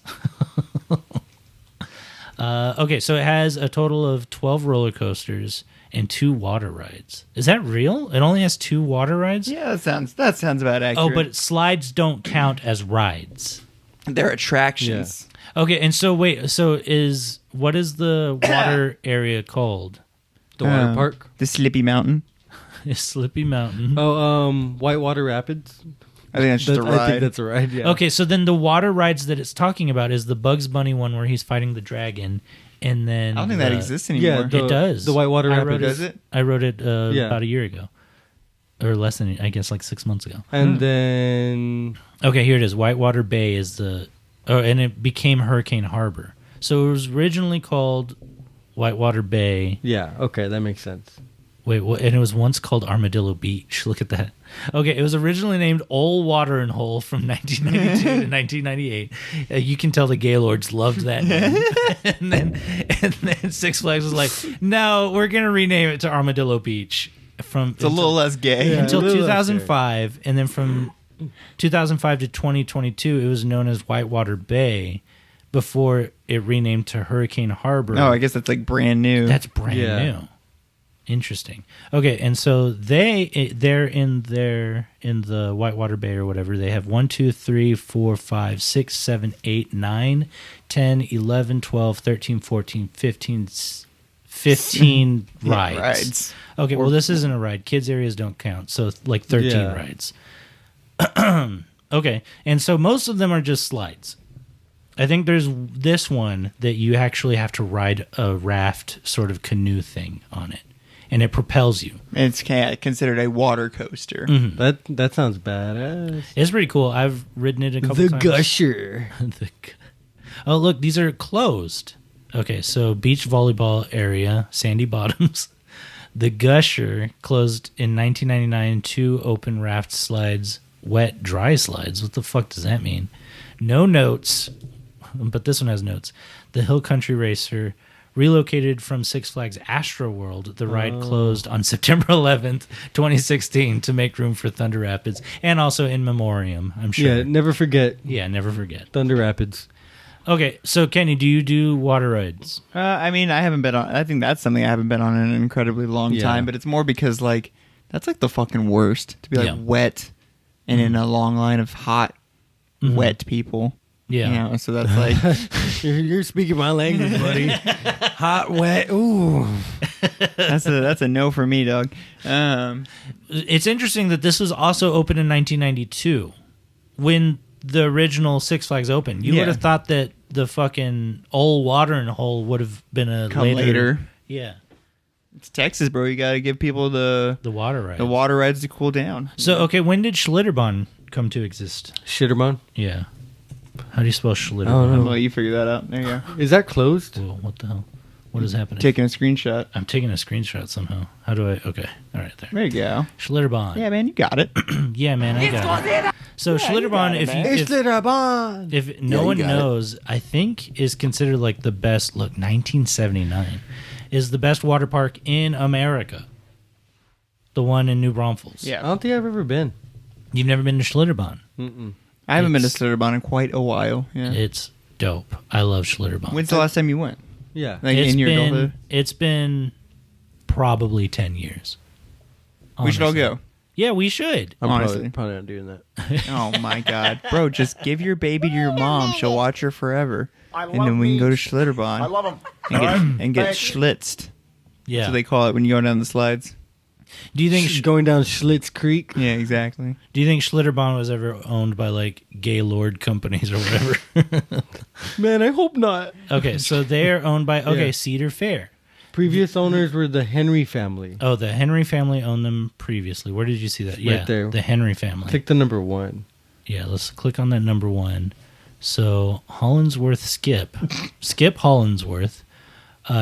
Okay, so it has a total of 12 roller coasters and 2 water rides. Is that real? It only has 2 water rides? Yeah, that sounds about accurate. Oh, but slides don't count as rides. they're attractions. Okay, and so wait, what is the water area called? The water park. The Slippy Mountain. Slippy Mountain. Oh, Whitewater Rapids. I think that's just a ride. I think that's a ride. Yeah. Okay, so then the water rides that it's talking about is the Bugs Bunny one where he's fighting the dragon, and then I don't think that exists anymore. Yeah, it does. The Whitewater I Rapids. wrote Does it? I wrote it Yeah. about a year ago, or less than, I guess, like 6 months ago. And then Okay, here it is. Whitewater Bay is and it became Hurricane Harbor. So it was originally called Whitewater Bay. yeah, okay, that makes sense. Wait, what? And it was once called Armadillo Beach. Look at that. Okay, it was originally named Old Water and Hole from 1992 to 1998. You can tell the Gaylords loved that name. and then Six Flags was like, no, we're going to rename it to Armadillo Beach. It's a little less gay. Until a little less 2005. And then from 2005 to 2022, it was known as Whitewater Bay before it renamed to Hurricane Harbor. Oh, I guess that's like brand new. That's brand new. Interesting. Okay, and so they're in the Whitewater Bay or whatever. They have 1, 2, 3, 4, 5, 6, 7, 8, 9, 10, 11, 12, 13, 14, 15, 15 rides. rides. Okay, well, this isn't a ride. Kids areas don't count. So, like 13 rides. Okay, and so most of them are just slides. I think there's this one that you actually have to ride a raft sort of canoe thing on it. And it propels you. It's considered a water coaster. Mm-hmm. That sounds badass. It's pretty cool. I've ridden it a couple times. The Gusher. Oh, look, these are closed. Okay, so beach volleyball area, sandy bottoms. The Gusher closed in 1999. 2 open raft slides, wet, dry slides. What the fuck does that mean? No notes, but this one has notes. The Hill Country Racer relocated from Six Flags Astro World. The ride closed on September 11th, 2016 to make room for Thunder Rapids and also in memoriam, I'm sure. Yeah, never forget. Yeah, never forget. Thunder Rapids. Okay, so Kenny, do you do water rides? I mean, I haven't been on. I think that's something I haven't been on in an incredibly long time. But it's more because like that's like the fucking worst to be like wet and in a long line of hot, wet people. Yeah, you know, so that's like you're speaking my language, buddy. Hot, wet. Ooh, that's a no for me, dog. It's interesting that this was also open in 1992 when the original Six Flags opened. You would have thought that the fucking old watering hole would have been a later. Yeah. It's Texas, bro. You got to give people the water rides. The water rides to cool down. So, okay, when did Schlitterbahn come to exist? Schlitterbahn? Yeah. How do you spell Schlitterbahn? Oh, no. Well, you figure that out. There you go. Is that closed? Whoa, what the hell? What is happening? Taking a screenshot. I'm taking a screenshot somehow. How do I? Okay. All right, there. There you go. Schlitterbahn. Yeah, man, you got it. Yeah, man, I got it. So Schlitterbahn, if no one knows, I think is considered like the best. Look, 1979 is the best water park in America. The one in New Braunfels. Yeah, I don't think I've ever been. You've never been to Schlitterbahn? Mm-mm. I haven't been to Schlitterbahn in quite a while. Yeah, it's dope. I love Schlitterbahn. When's the last time you went? Yeah, like in your adulthood. It's been probably 10 years. Honestly. We should all go. Yeah, we should. I'm honestly probably not doing that. Oh my god, bro! Just give your baby to your mom. She'll watch her forever, and then we can go to Schlitterbahn. I love them and get schlitzed. Yeah, so they call it when you go down the slides. Do you think going down Schlitz Creek? Yeah, exactly. Do you think Schlitterbahn was ever owned by like Gaylord companies or whatever? Man, I hope not. Okay, so they're owned by Cedar Fair. Previous owners were the Henry family. Oh, the Henry family owned them previously. Where did you see that? Right there. The Henry family. Click the number 1. Yeah, let's click on that number 1. So Hollinsworth Skip Hollinsworth.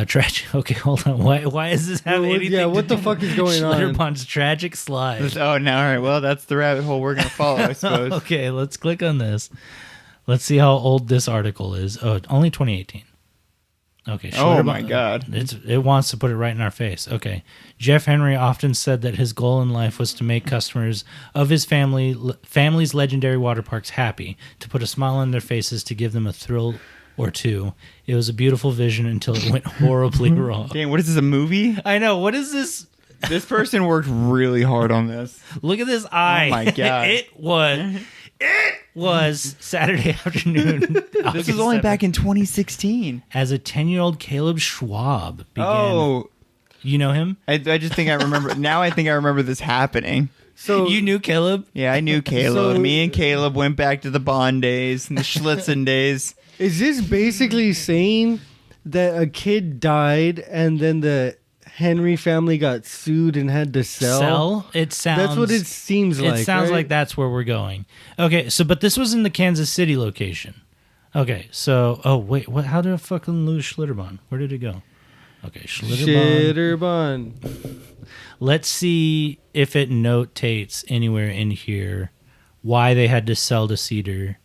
Tragic. Okay, hold on. Why is this having anything? Yeah, what the fuck is going on? Schlitterbahn's tragic slide. Oh, now all right. Well, that's the rabbit hole we're gonna follow, I suppose. Okay, let's click on this. Let's see how old this article is. Oh, only 2018. Okay. Oh my God. It wants to put it right in our face. Okay. Jeff Henry often said that his goal in life was to make customers of his family's legendary water parks happy, to put a smile on their faces, to give them a thrill or two. It was a beautiful vision until it went horribly wrong. Dang, what is this, a movie? I know. What is this? This person worked really hard on this. Look at this eye. Oh my God. It was Saturday afternoon. This was only back in 2016. As a 10-year-old Caleb Schwab began. Oh. You know him? I just think I remember. Now I think I remember this happening. So you knew Caleb? Yeah, I knew Caleb. Me and Caleb went back to the Bond days and the Schlitzen days. Is this basically saying that a kid died and then the Henry family got sued and had to sell? It sounds. That's what it seems like. It sounds right? like that's where we're going. Okay, but this was in the Kansas City location. Okay, so wait, what? How did I fucking lose Schlitterbahn? Where did it go? Okay, Schlitterbahn. Let's see if it notates anywhere in here why they had to sell to Cedar.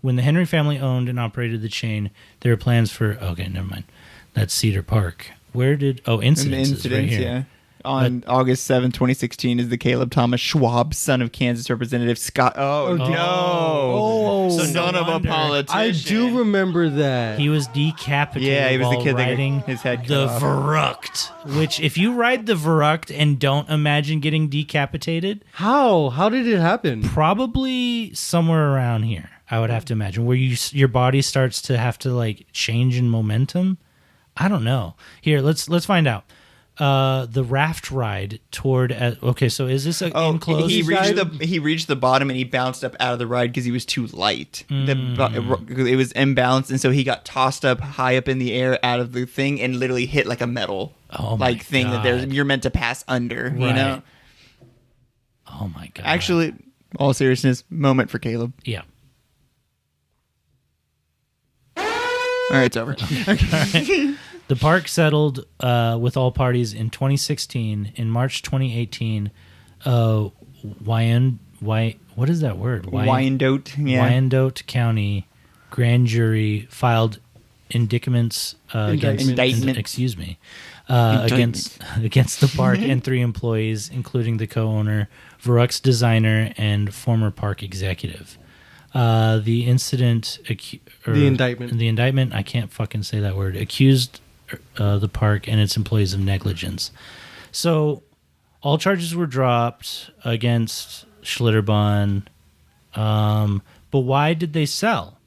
When the Henry family owned and operated the chain, there were plans for... Okay, never mind. That's Cedar Park. Where did... Oh, Incidents right here. Yeah. On August 7, 2016, is the Caleb Thomas Schwab, son of Kansas Representative Scott... Oh, no. Oh, son of a politician. I do remember that. He was decapitated. Yeah, he was the kid riding that his head cut the off. Verrucht. Which, if you ride the Verrucht and don't imagine getting decapitated... How? How did it happen? Probably somewhere around here, I would have to imagine, where your body starts to have to like change in momentum. I don't know. Here, let's find out. The raft ride toward. Okay, so is this an enclosed? He reached the bottom and he bounced up out of the ride because he was too light. It was imbalanced, and so he got tossed up high up in the air out of the thing and literally hit like a metal thing that you're meant to pass under. Right. You know. Oh my god! Actually, all seriousness, moment for Caleb. Yeah. All right, it's over. Right. The park settled with all parties in 2016. In March 2018, what is that word? Wyandotte County grand jury filed indictments against the park and 3 employees, including the co-owner, Varux designer, and former park executive. The indictment, I can't fucking say that word, accused the park and its employees of negligence. So all charges were dropped against Schlitterbahn. But why did they sell?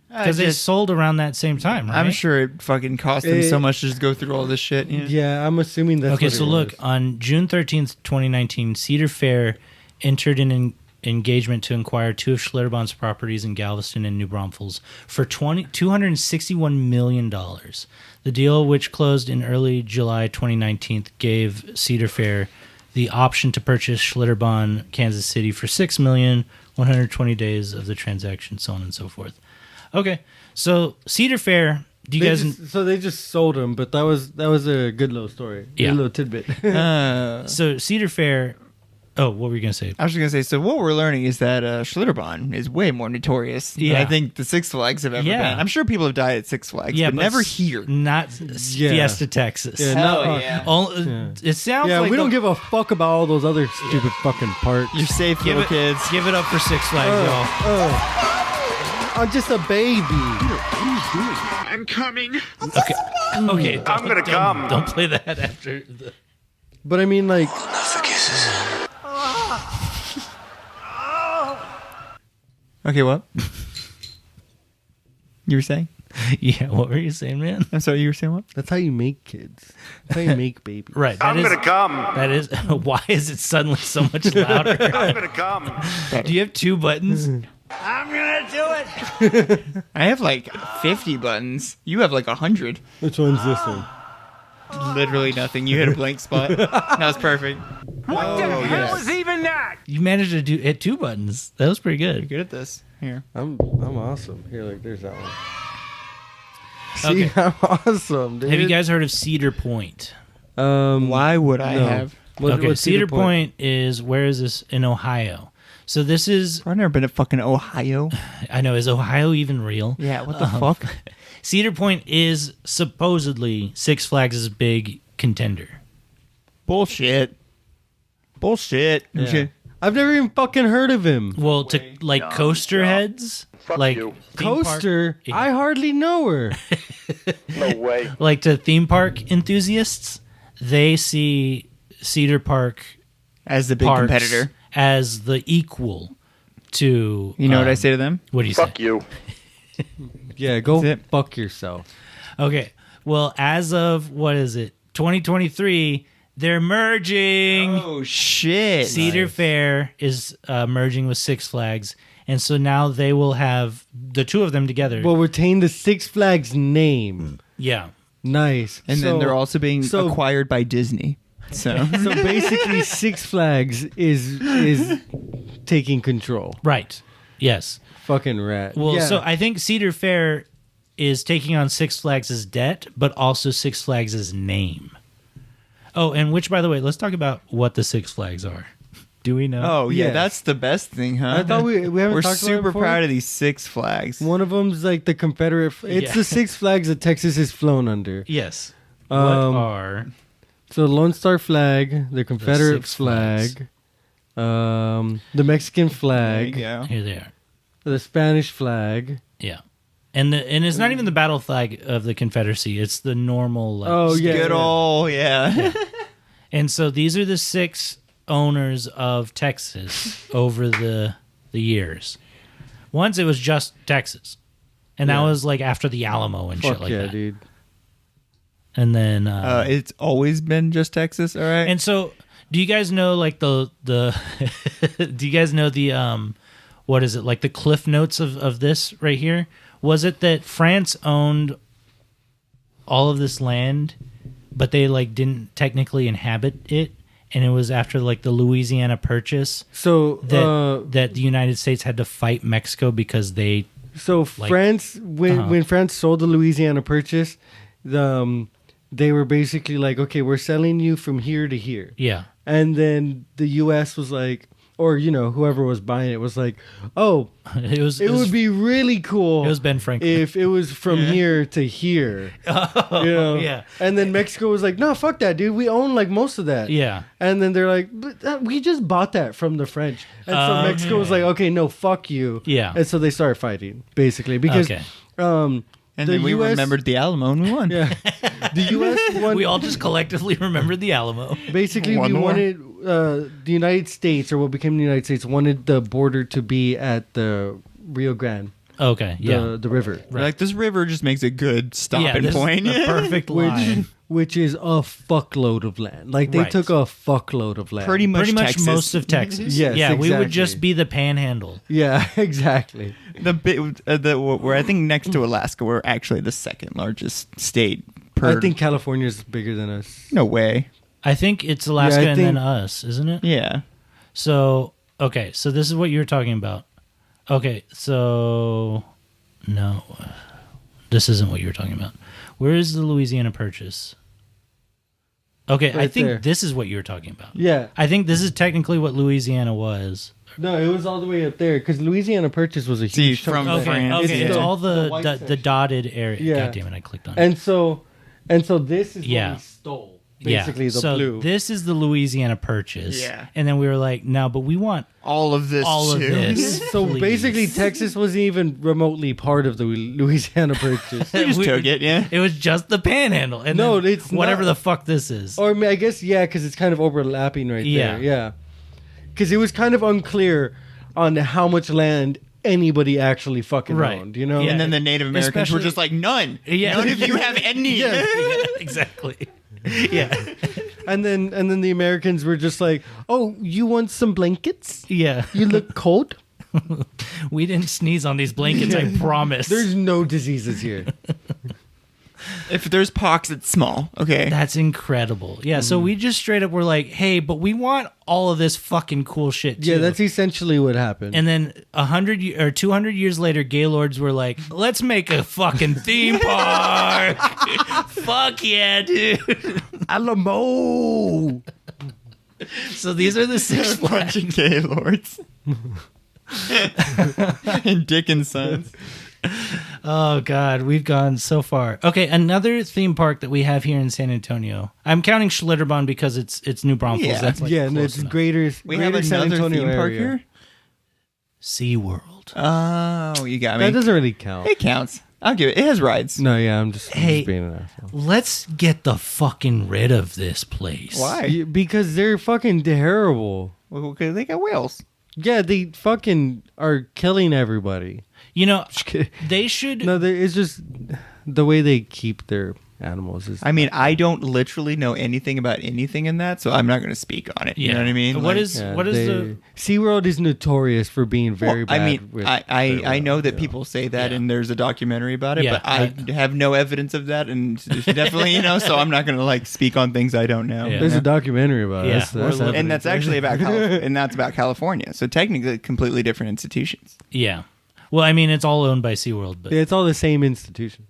Because they sold around that same time, right? I'm sure it fucking cost them so much to just go through all this shit. Yeah, I'm assuming that's okay. So look, on June 13th, 2019, Cedar Fair entered an engagement to acquire 2 of Schlitterbahn's properties in Galveston and New Braunfels for $261 million. The deal, which closed in early July 2019, gave Cedar Fair the option to purchase Schlitterbahn, Kansas City for $6 million, 120 days of the transaction, so on and so forth. Okay, so Cedar Fair. Do you guys? So they just sold them, but that was a good little story. Yeah, a little tidbit. So Cedar Fair. Oh, what were you going to say? I was just going to say, so what we're learning is that Schlitterbahn is way more notorious than I think the Six Flags have ever been. I'm sure people have died at Six Flags, but never here. Not Fiesta, Texas. Yeah, It sounds like we don't give a fuck about all those other stupid fucking parks. You're safe, little kids. Give it up for Six Flags, y'all. I'm just a baby. Peter, what are you doing? I'm coming. Okay. I'm going to come. Don't play that after the... But I mean, like... Okay, what? You were saying? Yeah, what were you saying, man? I'm sorry, you were saying what? That's how you make kids. That's how you make babies. Right. I'm going to come. That is... Why is it suddenly so much louder? I'm going to come. Do you have 2 buttons? I'm going to do it. I have like 50 buttons. You have like 100. Which one's this one? Literally nothing. You hit a blank spot. That was perfect. What the hell is even that? You managed to hit 2 buttons. That was pretty good. You're good at this. Here. I'm awesome. Here, like, there's that one. Okay. See, I'm awesome, dude. Have you guys heard of Cedar Point? Why would I have? What's Cedar Point is, where is this? In Ohio. So this is... I've never been to fucking Ohio. I know. Is Ohio even real? Yeah, what the fuck? Cedar Point is supposedly Six Flags' big contender. Bullshit. Yeah. I've never even fucking heard of him. Well, to like coaster heads, like coaster, I hardly know her. No way. Like to theme park enthusiasts, they see Cedar Park as the big competitor, as the equal to. You know what I say to them? What do you say? Fuck you. Yeah, go fuck yourself. Okay. Well, as of, what is it, 2023, they're merging. Oh, shit. Cedar Fair is merging with Six Flags. And so now they will have the 2 of them together. Well, retain the Six Flags name. Yeah. Nice. And then they're also being acquired by Disney. So basically Six Flags is taking control. Right. Yes. Fucking rat. Well, so I think Cedar Fair is taking on Six Flags' debt, but also Six Flags' name. Oh, and which, by the way, let's talk about what the Six Flags are. Do we know? Oh, yeah, that's the best thing, huh? I thought we haven't We're talked about it super before? proud of these Six Flags. One of them's like the Confederate. It's the Six Flags that Texas has flown under. Yes. What are... So Lone Star flag, the Confederate flag, the Mexican flag. There you go. Here they are. The Spanish flag. Yeah. And it's not even the battle flag of the Confederacy. It's the normal. Like, good old, yeah. And so these are the 6 owners of Texas over the years. Once it was just Texas. And that was like after the Alamo and shit like that. Dude. And then it's always been just Texas, all right? And so, do you guys know like the do you guys know the what is it, like the cliff notes of this right here? Was it that France owned all of this land, but they like didn't technically inhabit it, and it was after like the Louisiana Purchase that the United States had to fight Mexico because they France when France sold the Louisiana Purchase, they were basically like, okay, we're selling you from here to here. Yeah. And then the U.S. was like, or, whoever was buying it was like, oh, it would be really cool. It was Ben Franklin. If it was from here to here. Yeah. And then Mexico was like, no, fuck that, dude. We own like most of that. Yeah. And then they're like, but we just bought that from the French. And so Mexico was like, okay, no, fuck you. Yeah. And so they started fighting, basically. Because and then we remembered the Alamo and we won. Yeah. The U.S. won. We all just collectively remembered the Alamo. Basically, we wanted the United States, or what became the United States, wanted the border to be at the Rio Grande. Okay, the river. Right. Like, this river just makes a good stopping point. The perfect line. Which is a fuckload of land. Like, they took a fuckload of land. Pretty much Texas. Most of Texas. Yes, yeah, exactly. we would just be the panhandle. Yeah, exactly. The bit where I think next to Alaska, we're actually the second largest state. I think California is bigger than us. No way. I think it's Alaska and then us, isn't it? Yeah. So, okay, so this is what you were talking about. Okay, so no, this isn't what you were talking about. Where is the Louisiana Purchase? Okay, I think this is what you were talking about. Yeah. I think this is technically what Louisiana was. No, it was all the way up there because Louisiana Purchase was a huge from France. Okay, it's all the dotted area. Yeah. God damn it, I clicked on it. And so this is what we stole. Basically, the blue. This is the Louisiana Purchase. Yeah. And then we were like, no, but we want all of this. So basically, Texas wasn't even remotely part of the Louisiana Purchase. We just took it, yeah. It was just the panhandle. And no, then it's whatever not. the fuck this is. Or I guess, yeah, because it's kind of overlapping right there. Yeah. Because it was kind of unclear on how much land anybody actually fucking owned, Yeah. And then the Native Americans were just like, none. Yeah. None of you have any. Yeah, exactly. Yeah. And then the Americans were just like, oh, you want some blankets? Yeah. You look cold? We didn't sneeze on these blankets, I promise. There's no diseases here. If there's pox, it's small. Okay. That's incredible. Yeah, so we just straight up were like, hey, but we want all of this fucking cool shit too. Yeah, that's essentially what happened. And then 100 or 200 years later, Gaylords were like, let's make a fucking theme park. Fuck yeah, dude. Alamo. So these are the Six Flags. Gaylords. And Dick and Sons. Oh God, we've gone so far. Okay, another theme park that we have here in San Antonio. I'm counting Schlitterbahn because it's New Braunfels. Yeah, that's like and it's greater. We have San another Antonio theme park area. here. SeaWorld. Oh, you got me. That doesn't really count. It counts. I'll give it. It has rides. No, yeah, I'm just Hey, being an asshole. let's get the fucking rid of this place. Why? Because they're fucking terrible. Well, because they got whales. Yeah, they fucking are killing everybody. You know, they should. No, it's just the way they keep their animals. I mean, I don't literally know anything about anything in that, so I'm not going to speak on it. You know what I mean? What is the SeaWorld is notorious for being very bad. I mean, I know that people say that, and there's a documentary about it, but I have no evidence of that, and definitely, so I'm not going to like speak on things I don't know. There's a documentary about it. And that's actually about and that's about California. So technically, completely different institutions. Yeah. Well, I mean, it's all owned by SeaWorld, but it's all the same institution.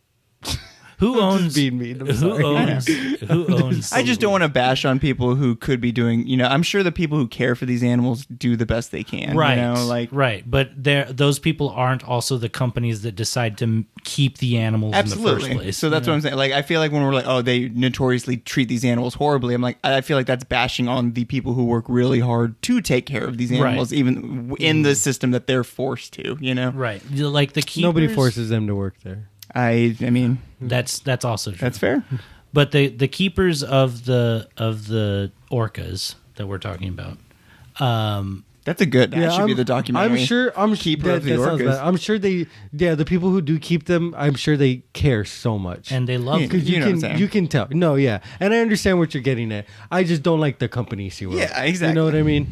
Who owns? Being mean. Who owns? I just don't want to bash on people who could be doing. I'm sure the people who care for these animals do the best they can. Right. Right. But those people aren't also the companies that decide to keep the animals in the first place. So that's what I'm saying. Like, I feel like when we're like, oh, they notoriously treat these animals horribly. I'm like, I feel like that's bashing on the people who work really hard to take care of these animals, even in the system that they're forced to. Right. Like the keepers. Nobody forces them to work there. I mean, that's also true. That's fair. But the keepers of the orcas that we're talking about, That's a good. That should be the documentary. I'm Keeper of the that sounds orcas. bad. I'm sure the people who do keep them, I'm sure they care so much. And they love them. Because you can tell. No, yeah. And I understand what you're getting at. I just don't like the company SeaWorld. Yeah, exactly. You know what I mean?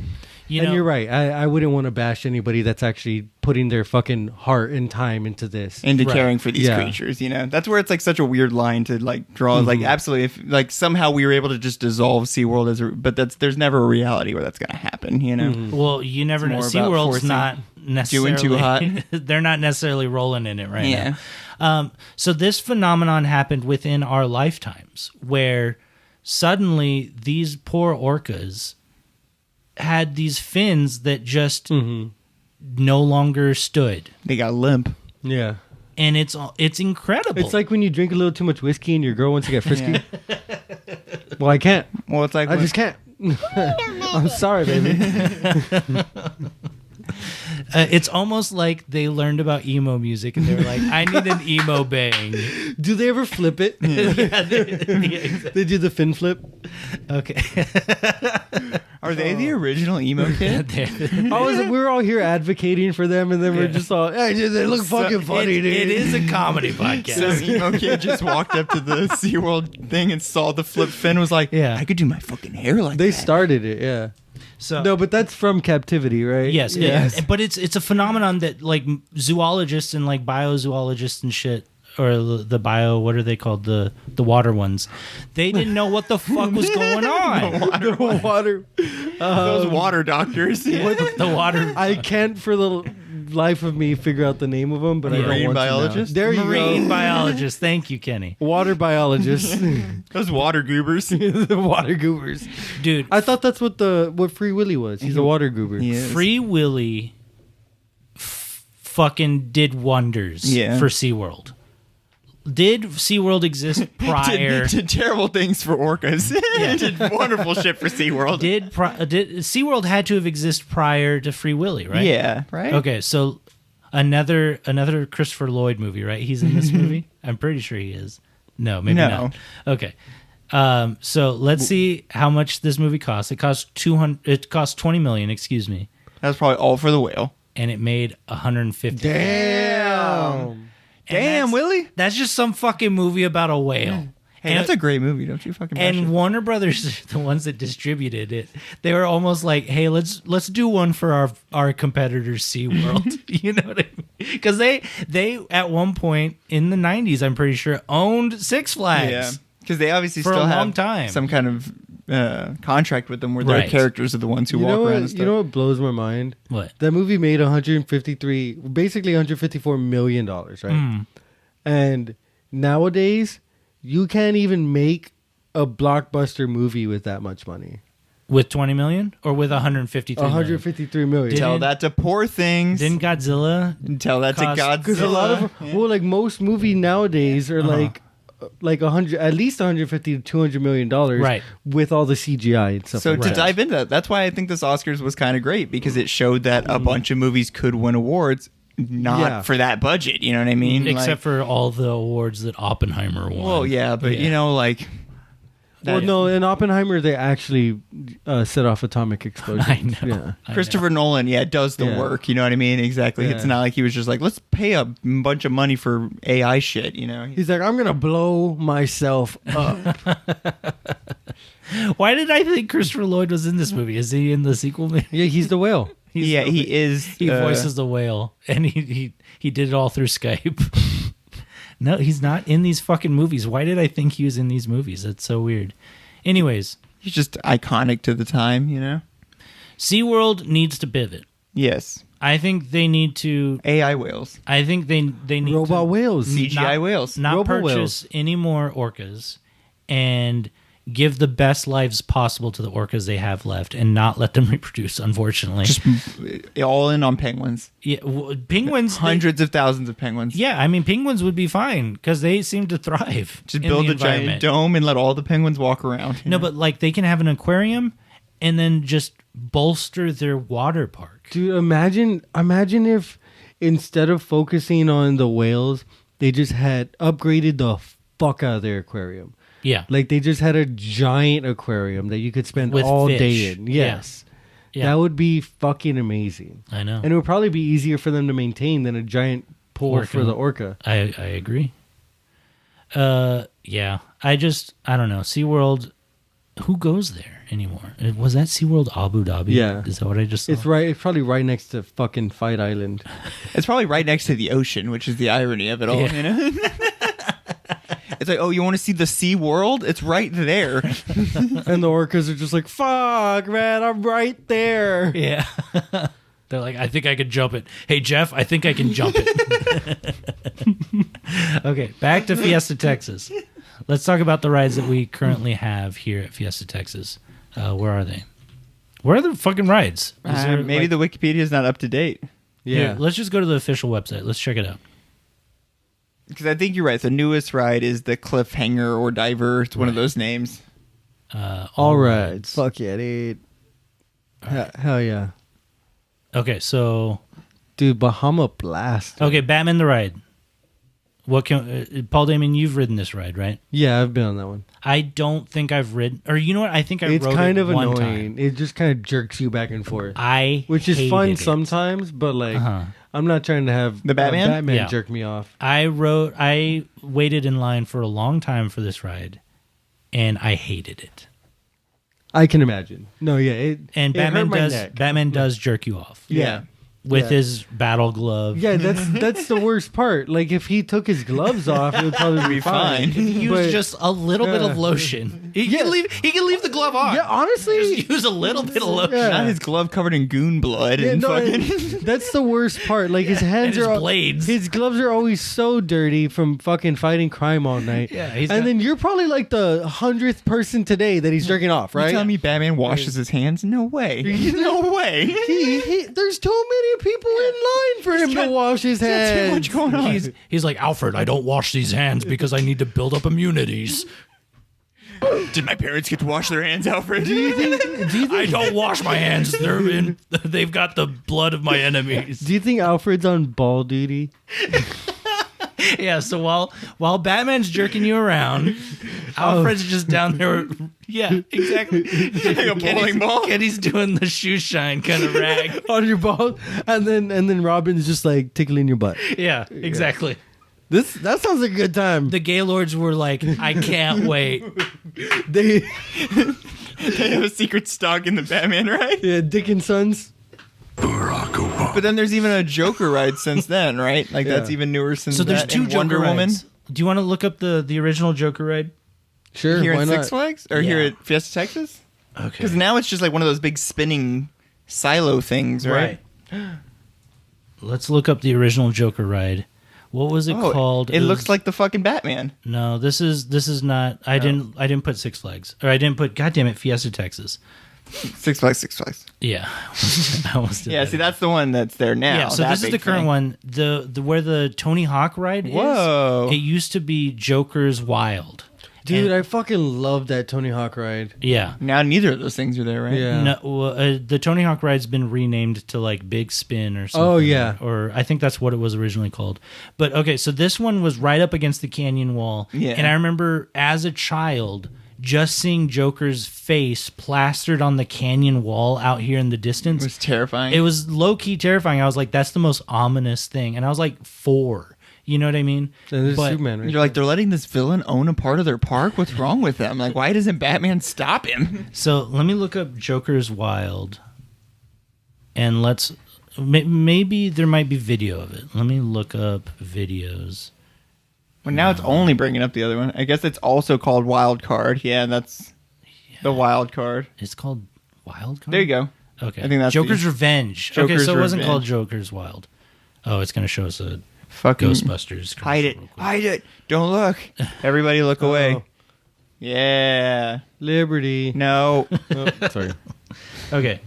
And you're right. I wouldn't want to bash anybody that's actually putting their fucking heart and time into this. Into caring for these creatures, That's where it's like such a weird line to like draw. Like absolutely, if like somehow we were able to just dissolve SeaWorld but there's never a reality where that's going to happen, Well, you never know. SeaWorld's not necessarily doing too hot. They're not necessarily rolling in it right now. So this phenomenon happened within our lifetimes where suddenly these poor orcas had these fins that just no longer stood. They got limp. Yeah. And it's incredible. It's like when you drink a little too much whiskey and your girl wants to get frisky. Well, I can't. Well, it's like I just can't. I'm sorry, baby. It's almost like they learned about emo music and they were like, I need an emo bang. Do they ever flip it? Exactly. They do the fin flip. Okay. Are they the original emo kid? We were all here advocating for them, and then we're just all, hey, they look fucking funny, dude. It is a comedy podcast. So emo kid just walked up to the SeaWorld thing and saw the flip fin, was like, I could do my fucking hair like that. They started it, yeah. So no, but that's from captivity, right? Yes. But it's a phenomenon that like zoologists and like biozoologists and shit, or the bio, what are they called? The water ones. They didn't know what the fuck was going on. The water. Those water doctors. The water. I can't for the life of me figure out the name of them, but I don't want biologist? to now. There you go. Marine biologist. Thank you, Kenny. Water biologist. Those water goobers. The water goobers. Dude. I thought that's what Free Willy was. He's a water goober. Free Willy fucking did wonders for SeaWorld. Did SeaWorld exist prior? Did terrible things for orcas. Did wonderful shit for SeaWorld. Did SeaWorld had to have existed prior to Free Willy, right? Yeah, right. Okay, so another Christopher Lloyd movie, right? He's in this movie? I'm pretty sure he is. No, maybe not. Okay. So let's see how much this movie cost. It cost $20 million, excuse me. That's probably all for the whale. And it made $150 Damn. Damn, Willie. That's just some fucking movie about a whale. Hey, that's a great movie, don't you fucking bash And it? Warner Brothers, the ones that distributed it, they were almost like, "Hey, let's do one for our competitors, SeaWorld." You know what I mean? Because they at one point in the 90s, I'm pretty sure, owned Six Flags. Yeah, because they obviously for still a have long time. some kind of contract with them where their characters are the ones who walk around and stuff. You know what blows my mind? What? That movie made $154 million, right? And nowadays, you can't even make a blockbuster movie with that much money. With 20 million or with 153 million? 153 million. Tell that to Poor Things. Didn't Godzilla? Tell that to Godzilla. Because a lot of like most movies nowadays are like 100, at least 150 to 200 million dollars, right? With all the CGI and stuff. So like to that. dive into that, that's why I think this Oscars was kind of great, because it showed that a bunch of movies could win awards. Not for that budget, you know what I mean? Except for all the awards that Oppenheimer won. Well, yeah, but you know, like... Well, no, in Oppenheimer, they actually set off atomic explosions. I know. Yeah. Christopher Nolan, does the work, you know what I mean? Exactly. Yeah. It's not like he was just like, let's pay a bunch of money for AI shit, you know? He's like, I'm going to blow myself up. Why did I think Christopher Lloyd was in this movie? Is he in the sequel? Yeah, he's the whale. He is. He voices the whale, and he did it all through Skype. No, he's not in these fucking movies. Why did I think he was in these movies? That's so weird. Anyways. He's just iconic to the time, you know? SeaWorld needs to pivot. Yes. I think they need to... AI whales. I think they need Robot whales. CGI whales. Not Robo purchase whales. any more orcas and give the best lives possible to the orcas they have left and not let them reproduce, unfortunately. Just all in on penguins. Yeah, penguins... Hundreds of thousands of penguins. Yeah, I mean, penguins would be fine because they seem to thrive. Just build a giant dome and let all the penguins walk around. No, but like they can have an aquarium and then just bolster their water park. Dude, imagine if instead of focusing on the whales, they just had upgraded the fuck out of their aquarium. Yeah. Like they just had a giant aquarium that you could spend With all fish. day in. Yes. Yeah. That would be fucking amazing. I know. And it would probably be easier for them to maintain than a giant pool for the orca. I agree. Yeah. I don't know. SeaWorld, who goes there anymore? Was that SeaWorld Abu Dhabi? Yeah. Is that what I just saw? It's probably right next to fucking Fight Island. It's probably right next to the ocean, which is the irony of it all, you know? It's like, oh, you want to see the Sea World? It's right there. And the orcas are just like, fuck, man, I'm right there. Yeah. They're like, I think I could jump it. Hey, Jeff, I think I can jump it. Okay, back to Fiesta, Texas. Let's talk about the rides that we currently have here at Fiesta, Texas. Where are they? Where are the fucking rides? Maybe the Wikipedia is not up to date. Yeah. Here, let's just go to the official website. Let's check it out. Because I think you're right. The newest ride is the Cliffhanger or Diver. It's one of those names. All rides. Fuck yeah, dude. Hell yeah. Okay, so... Dude, Bahama Blast. Okay, Batman the Ride. What can... Paul Damon, you've ridden this ride, right? Yeah, I've been on that one. I don't think I've ridden... Or you know what? I think I rode it one time. It's kind of annoying. It just kind of jerks you back and forth. Which is fun sometimes, but like... I'm not trying to have the Batman jerk me off. I waited in line for a long time for this ride, and I hated it. I can imagine. No, yeah, Batman does jerk you off. Yeah. With his battle glove. Yeah, that's the worst part. Like if he took his gloves off, it would probably be fine. If he used just a little bit of lotion. He can leave the glove on. Yeah, honestly, just use a little bit of lotion. Yeah. Not his glove covered in goon blood. Yeah, that's the worst part. Like his hands and his blades. His gloves are always so dirty from fucking fighting crime all night. Yeah, then you're probably like the 100th person today that he's jerking off, right? You telling me Batman washes his hands? No way. No way. There's too many people in line for him to wash his hands. Too much going on. He's like, Alfred, I don't wash these hands because I need to build up immunities. Did my parents get to wash their hands, Alfred? Do you think I don't wash my hands. They've got the blood of my enemies. Do you think Alfred's on ball duty? Yeah, so while Batman's jerking you around, Alfred's just down there. Yeah, exactly. Like a bowling ball. And he's doing the shoe shine kind of rag on your ball, and then Robin's just like tickling your butt. Yeah, exactly. That sounds like a good time. The Gaylords were like, I can't wait. They have a secret stock in the Batman ride. Yeah, Dick and Sons. But then there's even a Joker ride since then, right? Like that's even newer since. So there's that. two And Joker Wonder Woman. rides. Do you want to look up the original Joker ride? Sure. Here why in not? Six Flags or here at Fiesta, Texas? Okay. Because now it's just like one of those big spinning silo things, right? Let's look up the original Joker ride. What was it called? It looks like the fucking Batman. No, this is not. I didn't put Six Flags, or I didn't put. God damn it, Fiesta, Texas. Six Flags. Yeah, I almost did that. See, that's the one that's there now. Yeah, so this is the current one. The where the Tony Hawk ride Whoa. is. It used to be Joker's Wild. Dude, I fucking love that Tony Hawk ride. Yeah. Now neither of those things are there, right? Yeah. No, the Tony Hawk ride's been renamed to like Big Spin or something. Oh, yeah. Or I think that's what it was originally called. But okay, so this one was right up against the canyon wall. Yeah. And I remember as a child just seeing Joker's face plastered on the canyon wall out here in the distance. It was terrifying. It was low-key terrifying. I was like, that's the most ominous thing. And I was like 4. You know what I mean? And there's Superman, right? You're like, they're letting this villain own a part of their park? What's wrong with them? Like, why doesn't Batman stop him? So let me look up Joker's Wild. And maybe there might be video of it. Let me look up videos. Well, now it's only bringing up the other one. I guess it's also called Wild Card. Yeah, that's the Wild Card. It's called Wild Card? There you go. Okay. I think that's Joker's Revenge. Joker's okay, so it wasn't Revenge. called Joker's Wild. Oh, it's going to show us a fucking Ghostbusters. Hide it. Don't look. Everybody look away. Yeah. Liberty. No. Oh, sorry. Okay.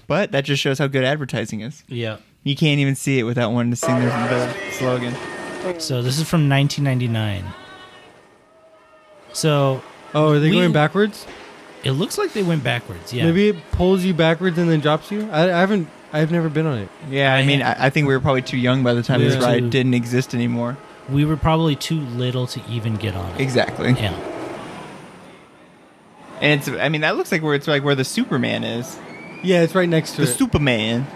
But that just shows how good advertising is. Yeah. You can't even see it without wanting to sing the slogan. So this is from 1999. So... Oh, are they going backwards? It looks like they went backwards, yeah. Maybe it pulls you backwards and then drops you? I've never been on it. Yeah, I mean, I think we were probably too young by the time this ride didn't exist anymore. We were probably too little to even get on it. Exactly. Yeah. And that looks like where the Superman is. Yeah, it's right next to The it. Superman.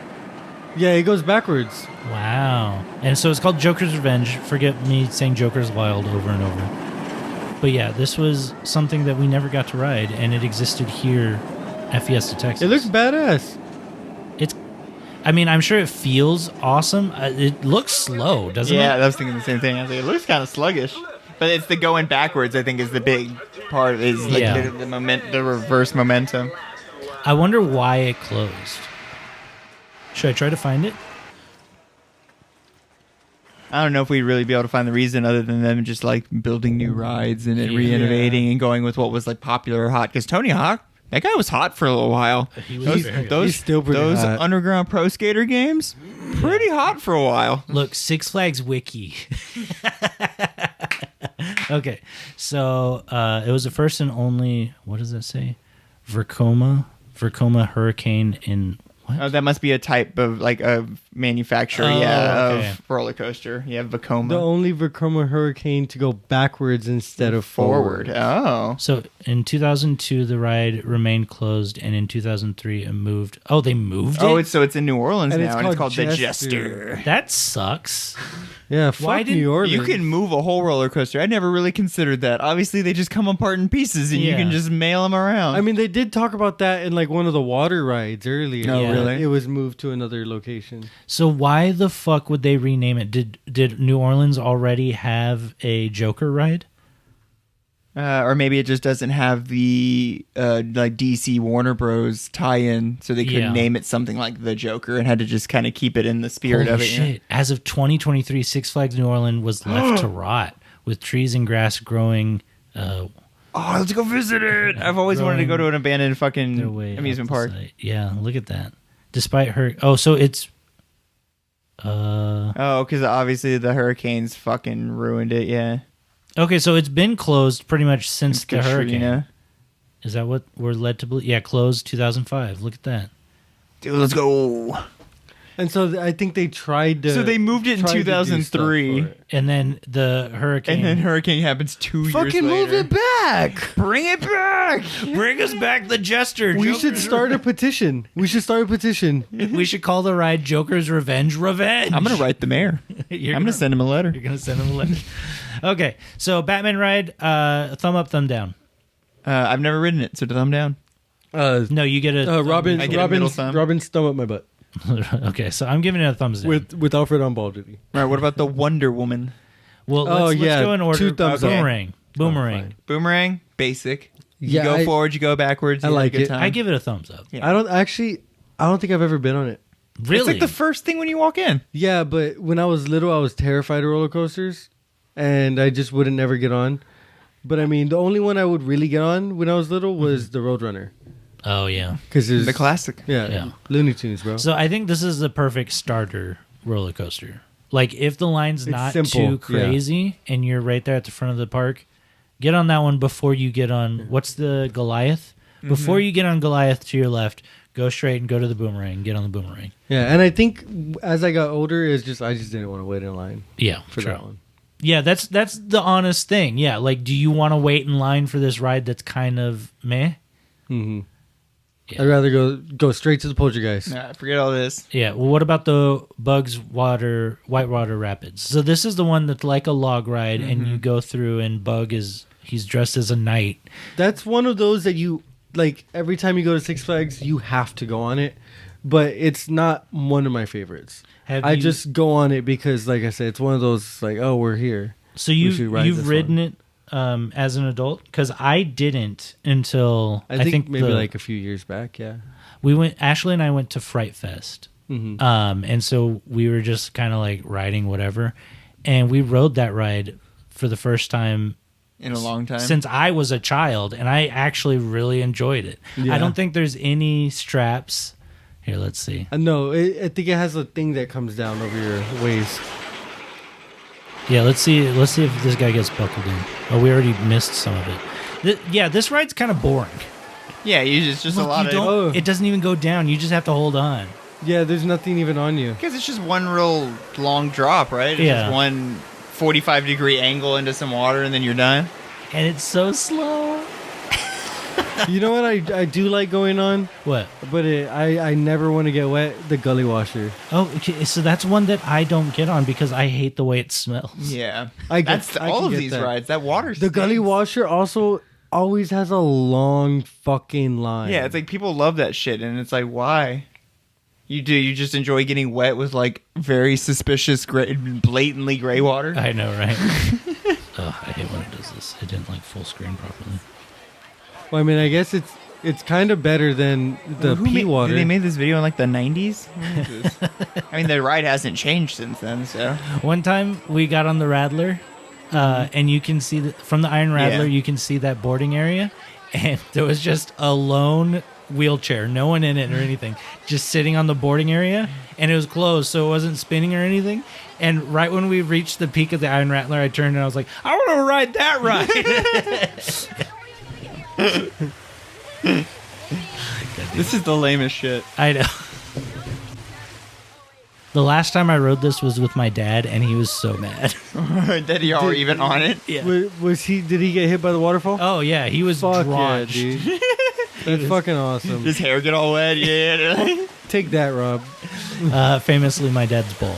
Yeah, it goes backwards. Wow. And so it's called Joker's Revenge. Forget me saying Joker's Wild over and over. But yeah, this was something that we never got to ride, and it existed here at Fiesta, Texas. It looks badass. I mean, I'm sure it feels awesome. It looks slow, doesn't it? Yeah, I was thinking the same thing. I was like, it looks kind of sluggish. But it's the going backwards, I think, is the big part. Is like Yeah. the reverse momentum. I wonder why it closed. Should I try to find it? I don't know if we'd really be able to find the reason other than them just like building new rides and then re-innovating and going with what was like popular or hot. Because Tony Hawk, that guy was hot for a little while. He's still pretty those hot. underground pro skater games, pretty hot for a while. Look, Six Flags Wiki. Okay, so it was the first and only, what does that say? Vekoma Hurricane in what? Oh, that must be a type of like a manufacturer, okay. of roller coaster. Yeah, Vekoma. The only Vekoma Hurricane to go backwards instead of forward. Oh. So in 2002, the ride remained closed, and in 2003, it moved. Oh, they moved it? Oh, it's in New Orleans And now, and it's called the Jester. Jester. That sucks. Yeah, fuck Why didn't New Orleans. You can move a whole roller coaster. I never really considered that. Obviously, they just come apart in pieces, and you Yeah. can just mail them around. I mean, they did talk about that in like one of the water rides earlier. Oh, Yeah. really? It was moved to another location. So why the fuck would they rename it? Did New Orleans already have a Joker ride? Or maybe it just doesn't have the like DC Warner Bros. Tie-in, so they couldn't Yeah. name it something like the Joker and had to just kind of keep it in the spirit Holy of it. you know? shit. As of 2023, Six Flags New Orleans was left to rot, with trees and grass growing Oh, let's go visit it! I've always wanted to go to an abandoned their fucking way amusement off the park. site. Yeah, look at that. Despite her... Oh, so it's... Oh, because obviously the hurricanes fucking ruined it. Yeah, Okay, so it's been closed pretty much since the hurricane. Katrina. Is that what we're led to believe? Yeah, closed 2005. Look at that. Dude, let's go. And so I think they tried to. So they moved it in tried to do stuff 2003. for it. And then the hurricane... And then hurricane happens 2 years later. Fucking move it back! Bring it back! Bring us back the Jester. We should start a petition. We should call the ride Joker's Revenge. I'm going to write the mayor. You're I'm going to send him a letter. You're going to send him a letter. Okay, so Batman ride, thumb up, thumb down. I've never ridden it, so thumb down. No, you get a... Robin. I get a middle thumb. Robin's thumb up my butt Okay, so I'm giving it a thumbs down. with Alfred on ball duty. All right, what about the Wonder Woman? Well, Oh, let's yeah, go in order. 2 thumbs up. Boomerang. Boomerang. fine. Boomerang, basic. You Yeah, go I- forward, you go backwards. I you have a like good it. time. I give it a thumbs up. Yeah. I don't think I've ever been on it. Really? It's like the first thing when you walk in. Yeah, but when I was little, I was terrified of roller coasters, and I just wouldn't never get on. But I mean, the only one I would really get on when I was little was the Roadrunner, Oh, yeah. because it's The classic. Yeah, Looney Tunes, bro. So I think this is the perfect starter roller coaster. Like, if the line's not simple, too yeah. crazy and you're right there at the front of the park, get on that one before you get on... What's the Goliath? Before you get on Goliath to your left, go straight and go to the Boomerang. Get on the Boomerang. Yeah, and I think as I got older, I just didn't want to wait in line Yeah, for sure. that one. Yeah, that's the honest thing. Yeah, like, do you want to wait in line for this ride that's kind of meh? Mm-hmm. Yeah. I'd rather go straight to the poltergeist. Nah, forget all this. Yeah, well, what about the Whitewater Rapids? So this is the one that's like a log ride, and you go through, and he's dressed as a knight. That's one of those that you like every time you go to Six Flags, you have to go on it. But it's not one of my favorites. I just go on it because, like I said, it's one of those like, oh, we're here. So We should ride you've this ridden one. it as an adult? Because I didn't until I think maybe like a few years back. Yeah. we went. Ashley and I went to Fright Fest, Mm-hmm. and so we were just kind of like riding whatever, and we rode that ride for the first time In a long time. since I was a child, and I actually really enjoyed it. Yeah. I don't think there's any straps. Here, let's see. No, I think it has a thing that comes down over your waist. Yeah, let's see if this guy gets buckled in. Oh, we already missed some of it. This ride's kind of boring. Yeah, it's just a Look, lot you of... don't- It doesn't even go down. You just have to hold on. Yeah, there's nothing even on you. Because it's just one real long drop, right? It's Yeah. just one 45-degree angle into some water, and then you're done. And it's so slow. You know what I do like going on? What? But I never want to get wet. The gully washer. Oh, okay. So that's one that I don't get on because I hate the way it smells. Yeah. I all of get these that. rides. That water The gully stinks. washer also always has a long fucking line. Yeah, it's like people love that shit, and it's like, why? You just enjoy getting wet with like very suspicious, blatantly gray water. I know, right? Oh, I hate when it does this. It didn't like full screen properly. Well, I mean, I guess it's kind of better than the pea water. They made this video in like the 90s? I mean, the ride hasn't changed since then, so. One time we got on the Rattler, and you can see from the Iron Rattler, you can see that boarding area, and there was just a lone wheelchair, no one in it or anything, just sitting on the boarding area, and it was closed, so it wasn't spinning or anything. And right when we reached the peak of the Iron Rattler, I turned and I was like, I want to ride that ride. This is the lamest shit. I know. The last time I rode this was with my dad, and he was so mad. That y'all were even on it? Yeah. Was he? Did he get hit by the waterfall? Oh yeah, he was Fuck drenched. yeah, dude. That's fucking awesome. His hair get all wet, yeah. Take that, Rob. Famously, my dad's bald.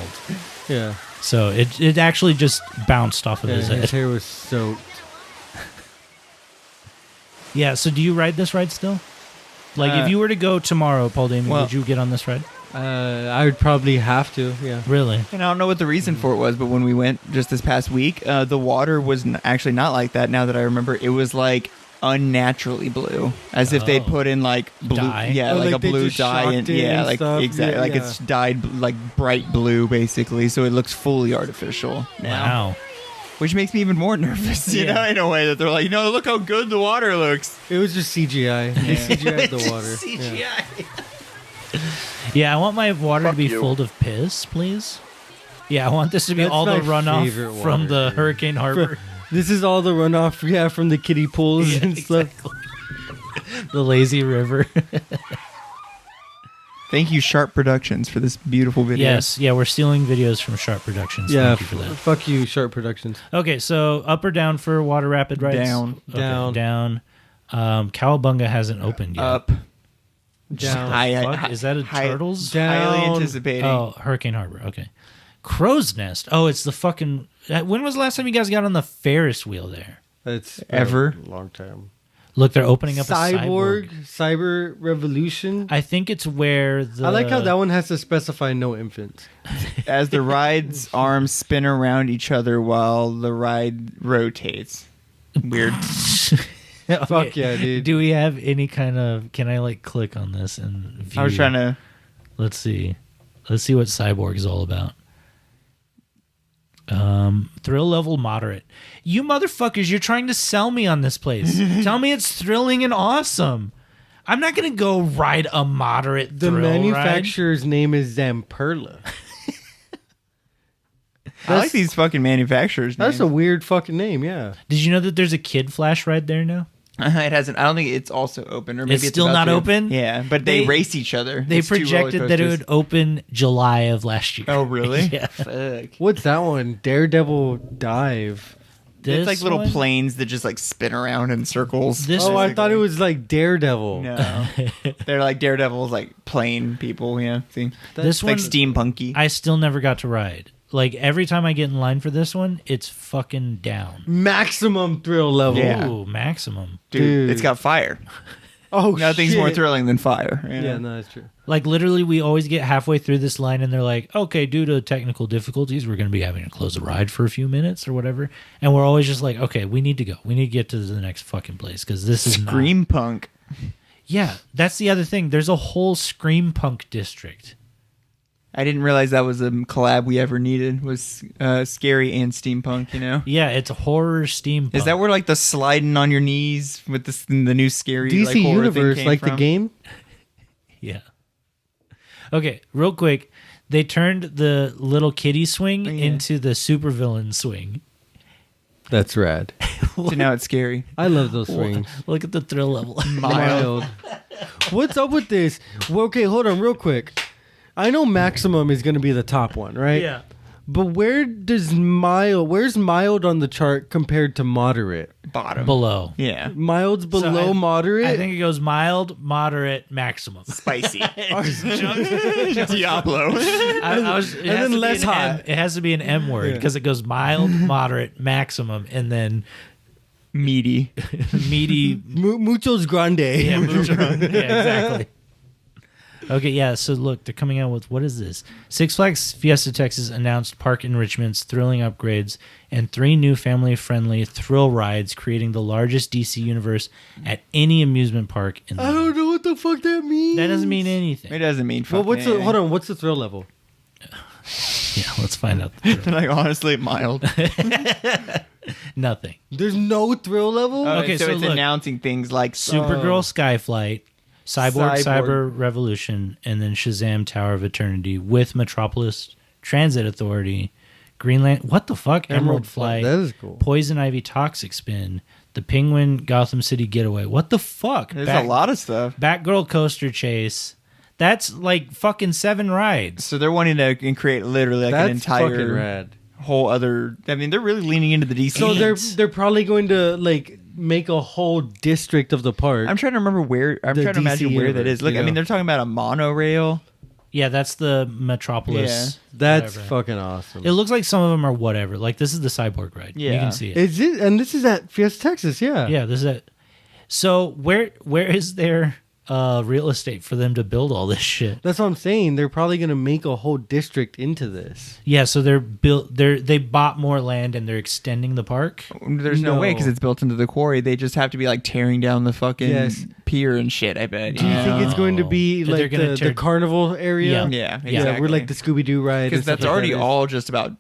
Yeah. So it actually just bounced off of his head. His hair was soaked. Yeah, so do you ride this ride still? Like, if you were to go tomorrow, Paul Damien, would you get on this ride? I would probably have to, yeah. Really? And I don't know what the reason for it was, but when we went just this past week, the water was actually not like that. Now that I remember, it was like unnaturally blue, as if they'd put in like blue, dye? yeah, Oh, like a they blue just dye, shocked and it yeah, and like stuff. exactly, Yeah, like yeah. it's dyed like bright blue, basically, so it looks fully artificial now. Wow. Which makes me even more nervous, you know, in a way that they're like, look how good the water looks. It was just CGI. They CGI'd the water. CGI. Yeah, I want my water to be you. full of piss, please. Yeah, I want this to be That's all the my runoff favorite from water, the dude. Hurricane Harbor. This is all the runoff, yeah, from the kiddie pools Yeah, and stuff. The lazy river. Thank you, Sharp Productions, for this beautiful video. Yes, yeah, we're stealing videos from Sharp Productions. Yeah, Thank you for that. fuck you, Sharp Productions. Okay, so up or down for water rapid rides? Down. Okay, Down. down. Cowabunga hasn't opened yet. Up. Down. Fuck, is that a Turtles? Highly Down. anticipating. Oh, Hurricane Harbor. Okay. Crow's Nest. Oh, it's the fucking. When was the last time you guys got on the Ferris wheel there? That's Ever. a long time. Look, they're opening up a cyborg. Cyber Revolution. I think it's where the. I like how that one has to specify no infants. As the ride's arms spin around each other while the ride rotates. Weird. Okay. Fuck yeah, dude. Do we have any kind of? Can I like click on this and view? I was trying to. Let's see. Let's see what Cyborg is all about. Thrill level moderate. You motherfuckers, you're trying to sell me on this place. Tell me it's thrilling and awesome. I'm not gonna go ride a moderate The thrill manufacturer's name is Zamperla. I like these fucking manufacturers. That's a names. weird fucking name, yeah. Did you know that there's a Kid Flash ride there now? It hasn't. I don't think it's also open, or maybe It's still about not to. open? Yeah, but they race each other. They It's two roller projected that it coasters. would open July of last year. Oh, really? Yeah. Fuck. What's that one? Daredevil Dive. It's like little one? planes that just like spin around in circles. This Oh, I thought it was like Daredevil. No, they're like Daredevil's like plane people. Yeah, see, This like one, steampunky. I still never got to ride. Like every time I get in line for this one, it's fucking down. Maximum thrill level. Yeah. Ooh, maximum. Dude, it's got fire. Oh, Nothing's shit. more thrilling than fire. you know? Yeah, no, that's true. Like literally, we always get halfway through this line, and they're like, "Okay, due to technical difficulties, we're going to be having to close the ride for a few minutes or whatever." And we're always just like, "Okay, we need to go. We need to get to the next fucking place because this is Scream Not... punk. Yeah, that's the other thing. There's a whole scream punk district. I didn't realize that was a collab we ever needed. Was scary and steampunk. You know. Yeah, it's horror steampunk. Is that where like the sliding on your knees with the new scary DC like, horror Universe, thing came like from? the game? Yeah. Okay, real quick. They turned the little kiddie swing into the supervillain swing. That's rad. So now it's scary. I love those swings. Look at the thrill level. Mild. What's up with this? Well, okay, hold on real quick. I know Maximum is going to be the top one, right? Yeah. But where's mild on the chart compared to moderate? Bottom. Below. Yeah. Mild's below moderate? I think it goes mild, moderate, maximum. Spicy. Diablo. And then less hot. It has to be an M word because it goes mild, moderate, maximum, and then meaty. Muchos grande. Yeah, exactly. Okay, yeah, so look, they're coming out with, what is this? Six Flags Fiesta Texas announced park enrichments, thrilling upgrades, and 3 new family-friendly thrill rides, creating the largest DC universe at any amusement park in the I don't know what the fuck that means. That doesn't mean anything. It doesn't mean fucking hold on, what's the thrill level? Yeah, let's find out. Like, honestly, mild. Nothing. There's no thrill level? Okay, so it's look, announcing things like Supergirl Skyflight, Cyborg Cyber Revolution, and then Shazam Tower of Eternity with Metropolis Transit Authority, Greenland. What the fuck? Emerald Flight. That is cool. Poison Ivy Toxic Spin. The Penguin Gotham City Getaway. What the fuck? There's a lot of stuff. Batgirl Coaster Chase. That's like fucking 7 rides. So they're wanting to create literally like an entire fucking rad. Whole other. I mean, they're really leaning into the DC. So they're probably going to like make a whole district of the park. I'm trying to remember where. I'm trying to imagine where that is. Look, I mean, they're talking about a monorail. Yeah, that's the Metropolis. Yeah. That's fucking awesome. It looks like some of them are whatever. Like this is the Cyborg ride. Yeah, you can see it. Is it? And this is at Fiesta Texas. Yeah. Yeah, this is it. So where is their real estate for them to build all this shit? That's what I'm saying. They're probably going to make a whole district into this. Yeah, so they bought more land and they're extending the park. There's no way because it's built into the quarry. They just have to be like tearing down the fucking pier and shit. I bet. Do you think it's going to be like the carnival area? Yeah, exactly. Yeah, we're like the Scooby-Doo ride. Because that's already all just about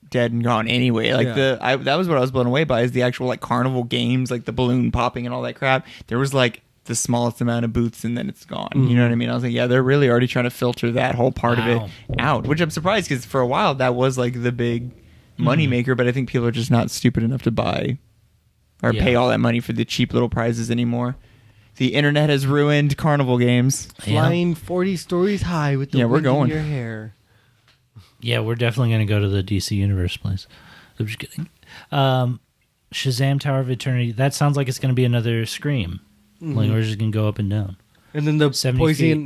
dead and gone anyway. Like that was what I was blown away by is the actual like carnival games, like the balloon popping and all that crap. There was like the smallest amount of booths and then it's gone. You know what I mean? I was like, yeah, they're really already trying to filter that whole part of it out, which I'm surprised because for a while that was like the big money maker, but I think people are just not stupid enough to buy or pay all that money for the cheap little prizes anymore. The internet has ruined carnival games. Flying 40 stories high with the wind in your hair. Yeah, we're definitely going to go to the DC Universe place. I'm just kidding. Shazam Tower of Eternity. That sounds like it's going to be another Scream. Like we're just gonna go up and down. And then the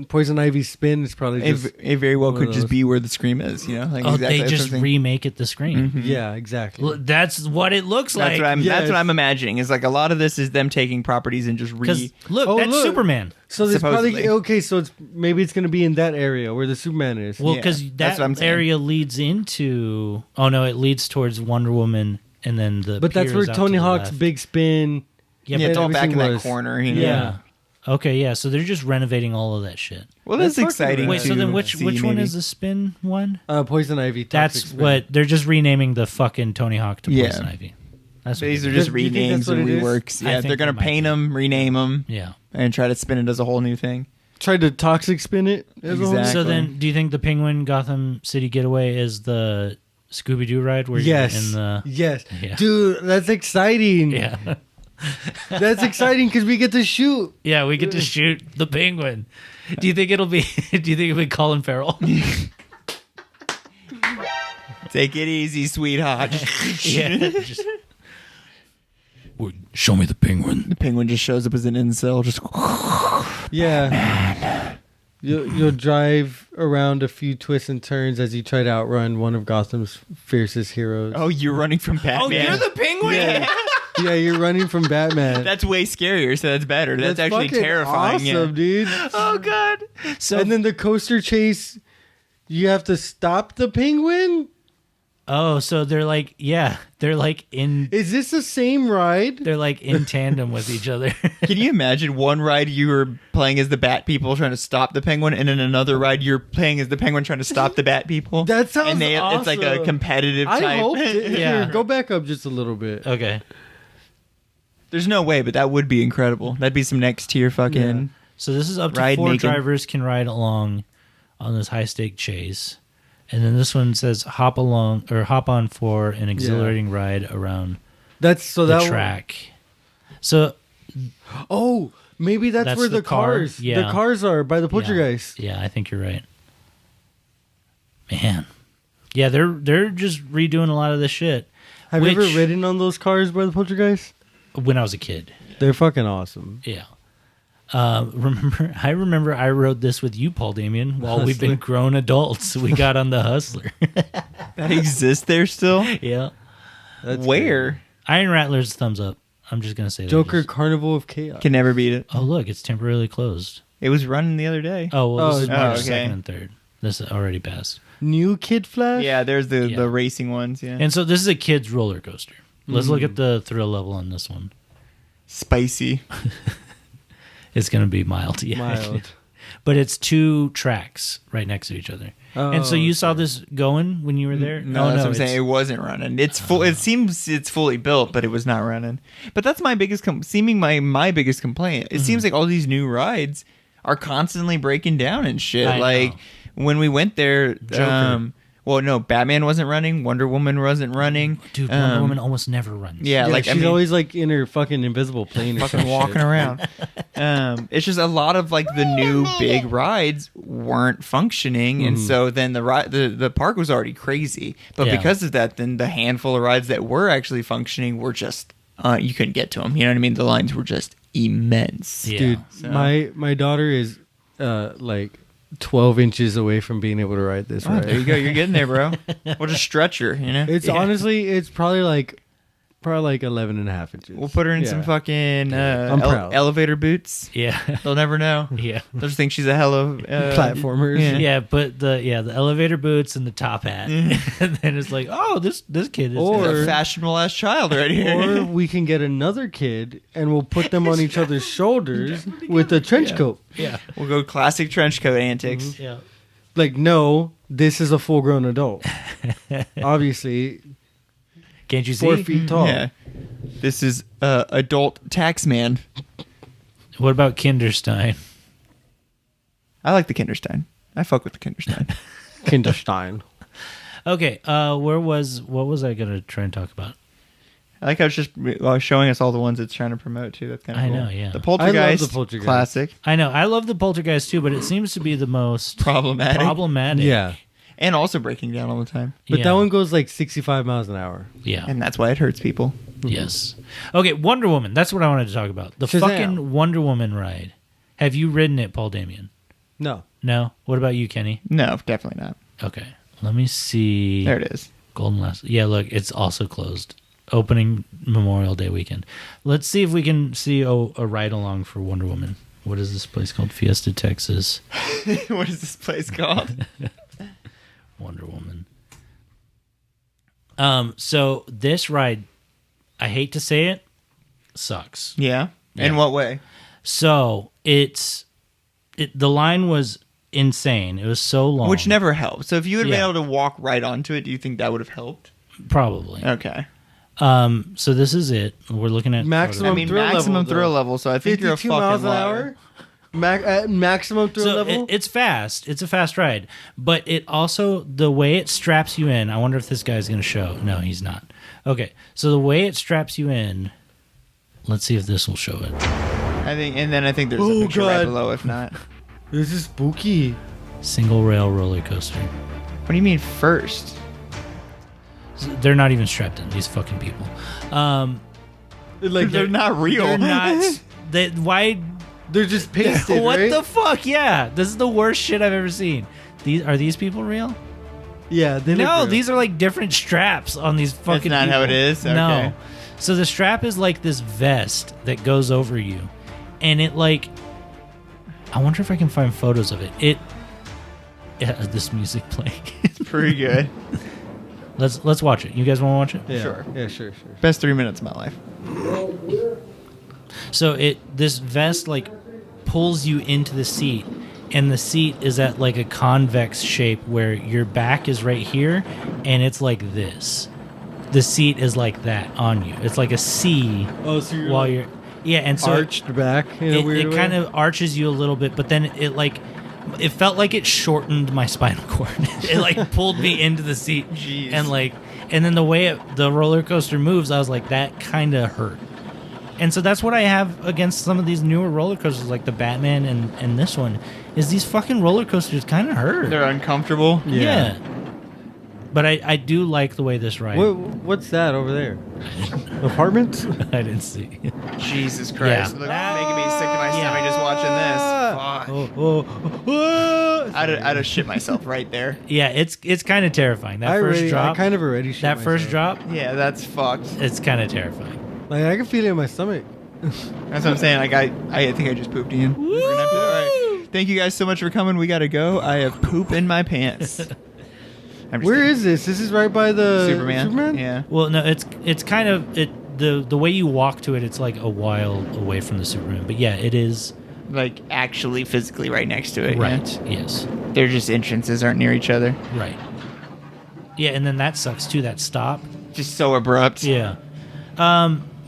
poison ivy spin is probably just it very well could just be where the Scream is. You know, like they just remake it the Scream. Yeah, exactly. That's what it looks like. That's what I'm imagining. Is like a lot of this is them taking properties and just that's Superman. So there's probably so maybe it's gonna be in that area where the Superman is. Well, because that area leads into. Oh no, it leads towards Wonder Woman, and then But that's where Tony Hawk's big spin. Yeah, it's all back in that corner. You know? Yeah. Okay, yeah. So they're just renovating all of that shit. Well, that's exciting. Wait, so then which one is the spin one? Poison Ivy. That's what they're just renaming the fucking Tony Hawk to Poison Ivy. These are just renames and reworks. Yeah, they're gonna paint them, rename them. Yeah, and try to spin it as a whole new thing. Try to toxic spin it. Exactly. So then, do you think the Penguin Gotham City Getaway is the Scooby-Doo ride? Where yes. You're in the yeah. Dude, that's exciting. Yeah. That's exciting because we get to shoot. Yeah, we get to shoot the penguin. Do you think it'll be Colin Farrell? Take it easy, sweetheart. Yeah. Show me the penguin. The penguin just shows up as an incel. Just yeah. You'll drive around a few twists and turns as you try to outrun one of Gotham's fiercest heroes. Oh, you're running from Batman. Oh, you're the penguin. Yeah, you're running from Batman. That's way scarier, so that's better. That's actually terrifying. Awesome, dude. Oh god. So and then the coaster chase, you have to stop the penguin? Oh, so they're like in. Is this the same ride? They're like in tandem with each other. Can you imagine one ride you were playing as the Bat People trying to stop the penguin, and in another ride you're playing as the penguin trying to stop the Bat People? That sounds awesome. It's like a competitive type. I hope. Here, go back up just a little bit. Okay. There's no way, but that would be incredible. That'd be some next tier fucking. Yeah. So this is up to 4 drivers can ride along on this high stake chase. And then this one says hop on for an exhilarating ride around the track. So, maybe that's where the cars. Yeah. The cars are by the poltergeist. Yeah, I think you're right. Man, Yeah, they're just redoing a lot of this shit. Have you ever ridden on those cars by the poltergeist? When I was a kid. They're fucking awesome. Yeah. I remember I rode this with you, Paul Damien, while we've been grown adults. We got on the Hustler. That exists there still? Yeah. That's where? Crazy. Iron Rattler's thumbs up. I'm just going to say that. Joker Carnival of Chaos. Can never beat it. Oh, look, it's temporarily closed. It was running the other day. Oh, well, this is March okay. 2nd and 3rd. This already passed. New Kid Flash? Yeah, there's the racing ones, yeah. And so this is a kid's roller coaster. Let's look at the thrill level on this one. Spicy. It's going to be mild, yeah. Mild. But it's 2 tracks right next to each other. Oh, and so you saw this going when you were there? No, that's what I'm saying. It wasn't running. It's full. It seems it's fully built, but it was not running. But that's my biggest my biggest complaint. It seems like all these new rides are constantly breaking down and shit. Like when we went there, Joker. Well, no, Batman wasn't running. Wonder Woman wasn't running. Dude, Wonder Woman almost never runs. Yeah, like she's always like in her fucking invisible plane, fucking walking around. It's just a lot of like the new big rides weren't functioning, and so then the park was already crazy. But because of that, then the handful of rides that were actually functioning were just you couldn't get to them. You know what I mean? The lines were just immense. Yeah. Dude, so. my daughter is like 12 inches away from being able to ride this ride. There you go. You're getting there, bro. We'll just stretch her, you know? It's honestly, it's probably like 11 and a half inches. We'll put her in some fucking elevator boots. Yeah. They'll never know. Yeah. They'll just think she's a hell of... platformers. Yeah, but the elevator boots and the top hat. And then it's like, oh, this kid is a fashionable ass child right here. Or we can get another kid and we'll put them on each other's shoulders with a trench coat. Yeah. We'll go classic trench coat antics. Mm-hmm. Yeah. Like, no, this is a full-grown adult. Obviously... Can't you see? 4 feet tall. Yeah. This is adult tax man. What about Kinderstein? I like the Kinderstein. I fuck with the Kinderstein. Kinderstein. Okay, what was I going to try and talk about? I like how it's just showing us all the ones it's trying to promote too. That's kind of cool. I know, yeah. The Poltergeist, I love the Poltergeist. classic. I know. I love the Poltergeist too, but it seems to be the most problematic. Yeah. And also breaking down all the time. But that one goes like 65 miles an hour. Yeah. And that's why it hurts people. Yes. Okay, Wonder Woman. That's what I wanted to talk about. The Shazam. fucking Wonder Woman ride. Have you ridden it, Paul Damien? No. No? What about you, Kenny? No, definitely not. Okay. Let me see. There it is. Golden Last. Yeah, look, it's also closed. Opening Memorial Day weekend. Let's see if we can see a ride along for Wonder Woman. What is this place called? Fiesta, Texas. What is this place called? Wonder Woman. So this ride, I hate to say it, sucks. Yeah. In what way? So the line was insane. It was so long, which never helped. So if you had been able to walk right onto it, do you think that would have helped? Probably. Okay. So this is it. We're looking at maximum thrill level. So I think you're a fucking miles an liar. hour. At maximum thrill level. It's fast. It's a fast ride, but it also the way it straps you in. I wonder if this guy's going to show. No, he's not. Okay, so the way it straps you in. Let's see if this will show it. I think there's a picture right below. If not, this is spooky. Single rail roller coaster. What do you mean first? They're not even strapped in. These fucking people. Like they're not real. They're not. Why? They're just pasted. What right? the fuck? Yeah, this is the worst shit I've ever seen. Are these people real? Yeah, they look no. real. These are like different straps on these fucking. That's not how it is. Okay. No. So the strap is like this vest that goes over you, and it like. I wonder if I can find photos of it. This music playing. It's pretty good. Let's watch it. You guys want to watch it? Yeah. Sure. Yeah, sure. Best 3 minutes of my life. So this vest like pulls you into the seat, and the seat is at like a convex shape where your back is right here, and it's like this. The seat is like that on you. It's like a C. Oh, so you're while like you're and so arched back in a weird it way? kind of arches you a little bit, but then it felt like it shortened my spinal cord. It like pulled me into the seat. Jeez. And then the way the roller coaster moves, I was like, that kind of hurt. And so that's what I have against some of these newer roller coasters, like the Batman and this one, is these fucking roller coasters kind of hurt. They're uncomfortable. Yeah. But I do like the way this ride. What's that over there? Apartments? I didn't see. Jesus Christ! Look, making me sick to my stomach just watching this. Fuck. I'd have shit myself right there. Yeah, it's kind of terrifying. That first drop. I kind of already shit That first myself. drop. Yeah, that's fucked. It's kind of terrifying. Like I can feel it in my stomach. That's what I'm saying. Like I think I just pooped again. All right. Thank you guys so much for coming. We gotta go. I have poop in my pants. Where is this? This is right by the Superman. Yeah. Well, no, it's kind of the way you walk to it. It's like a while away from the Superman, but yeah, it is like actually physically right next to it. Right. Yeah? Yes. They're just entrances aren't near each other. Right. Yeah, and then that sucks too. That stop. Just so abrupt. Yeah.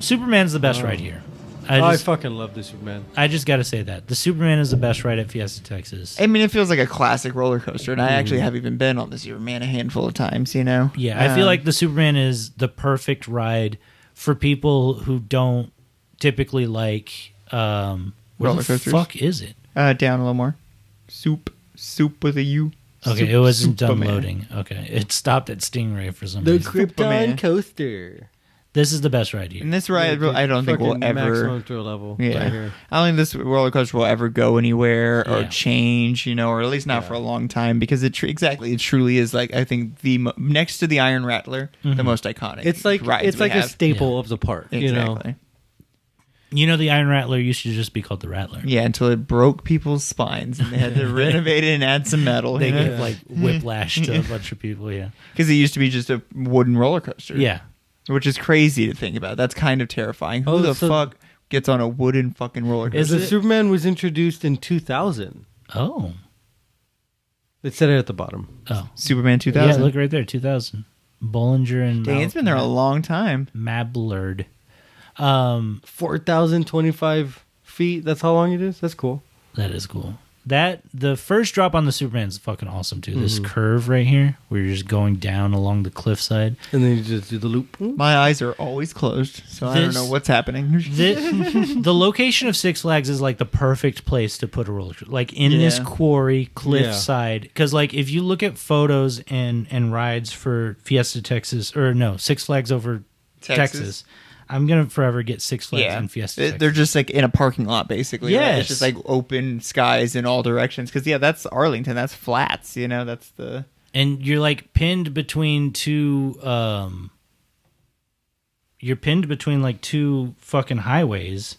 Superman's the best ride here. I fucking love the Superman. I just got to say that. The Superman is the best ride at Fiesta, Texas. I mean, it feels like a classic roller coaster, and I actually have even been on the Superman a handful of times, you know? Yeah, I feel like the Superman is the perfect ride for people who don't typically like... roller coasters? What the fuck is it? Down a little more. Soup with a U. Okay, it wasn't done loading. Okay, it stopped at Stingray for some reason. The Krypton coaster. This is the best ride here. And this ride, I don't think will ever maximum thrill level. Yeah, right here. I don't think this roller coaster will ever go anywhere or change, you know, or at least not for a long time because it truly is like I think the next to the Iron Rattler, the most iconic. It's like a staple of the park. Exactly. You know, the Iron Rattler used to just be called the Rattler. Yeah, until it broke people's spines and they had to renovate it and add some metal. They gave like whiplash to a bunch of people. Yeah, because it used to be just a wooden roller coaster. Yeah. Which is crazy to think about. That's kind of terrifying. Who the fuck gets on a wooden fucking roller coaster? Superman was introduced in 2000. Oh. It said it at the bottom. Oh. Superman 2000. Yeah, look right there, 2000. Bollinger and... Dang, it's been there a long time. Mablard. 4,025 feet. That's how long it is? That's cool. That is cool. The first drop on the Superman is fucking awesome too. This curve right here, where you're just going down along the cliffside, and then you just do the loop. My eyes are always closed, so I don't know what's happening. The location of Six Flags is like the perfect place to put a roller coaster, like in this quarry cliffside. Because like if you look at photos and rides for Fiesta Texas, or no, Six Flags over Texas I'm gonna forever get Six Flags and Fiesta Texas. They're just like in a parking lot, basically. Yeah, right? It's just like open skies in all directions. Because that's Arlington. That's flats. You know, that's the. And you're like pinned between two. You're pinned between like two fucking highways.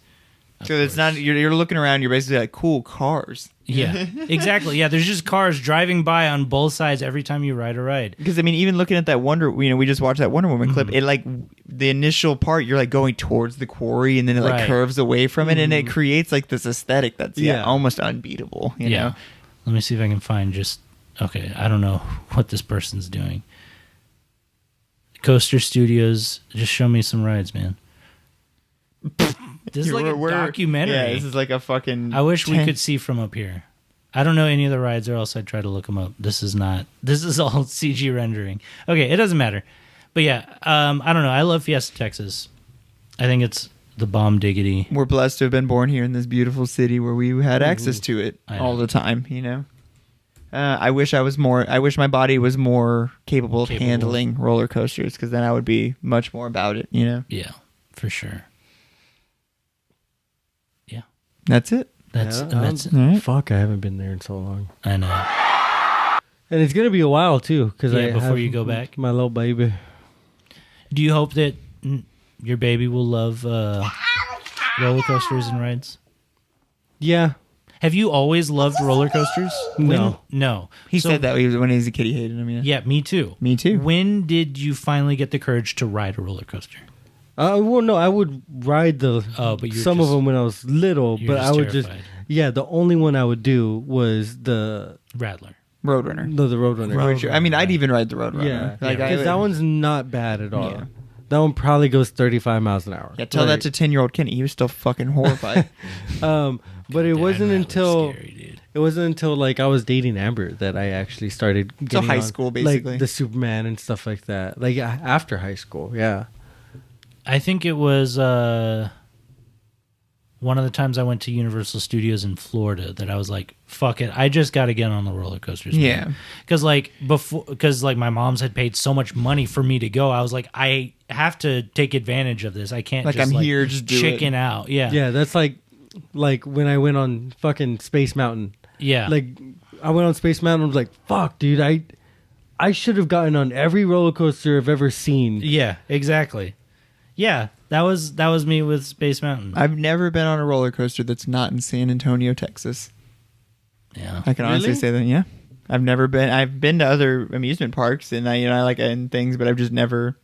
So it's not. You're looking around. You're basically like cool cars. Yeah, exactly. Yeah, there's just cars driving by on both sides every time you ride a ride. Because I mean, even looking at that we just watched that Wonder Woman clip. It like the initial part, you're like going towards the quarry, and then it like curves away from it, and it creates like this aesthetic that's almost unbeatable. You know? Let me see if I can find just. Okay, I don't know what this person's doing. Coaster Studios, just show me some rides, man. This is like a documentary. Yeah, this is like a fucking... I wish we could see from up here. I don't know any of the rides, or else I'd try to look them up. This is all CG rendering. Okay, it doesn't matter. But yeah, I don't know. I love Fiesta, Texas. I think it's the bomb diggity. We're blessed to have been born here in this beautiful city where we had access to it all the time, you know? I wish my body was more capable of handling roller coasters, because then I would be much more about it, you know? Yeah, for sure. That's it. That's it. Right. Fuck, I haven't been there in so long. I know. And it's gonna be a while too, because before you go back, my little baby. Do you hope that your baby will love roller coasters and rides? Yeah. Have you always loved roller coasters? No. He said that when he was a kid, he hated them. Yeah, me too. Me too. When did you finally get the courage to ride a roller coaster? Well, no, I would ride some of them when I was little, but I would terrified. the only one I would do was the Rattler. Roadrunner. No, the Roadrunner. I mean, I'd even ride the Roadrunner. Yeah, because that one's not bad at all. Yeah. That one probably goes 35 miles an hour. Yeah, tell that to 10-year-old Kenny. He was still fucking horrified. But it wasn't until like I was dating Amber that I actually started getting high school, basically. like the Superman and stuff like that. Like after high school, yeah. I think it was. I one of the times I went to Universal Studios in Florida that I was like, fuck it, I just got to get on the roller coasters. Yeah. Because like my mom's had paid so much money for me to go. I was like, I have to take advantage of this. I can't Like, just I'm here, just do chicken it. out. Yeah. Yeah, that's like when I went on fucking Space Mountain. Yeah. Like, I went on Space Mountain and was like, fuck, dude, I should have gotten on every roller coaster I've ever seen. Yeah, exactly. Yeah, that was me with Space Mountain. I've never been on a roller coaster that's not in San Antonio, Texas. Yeah. I can honestly say that, yeah. I've never been. I've been to other amusement parks and I like and things, but I've just never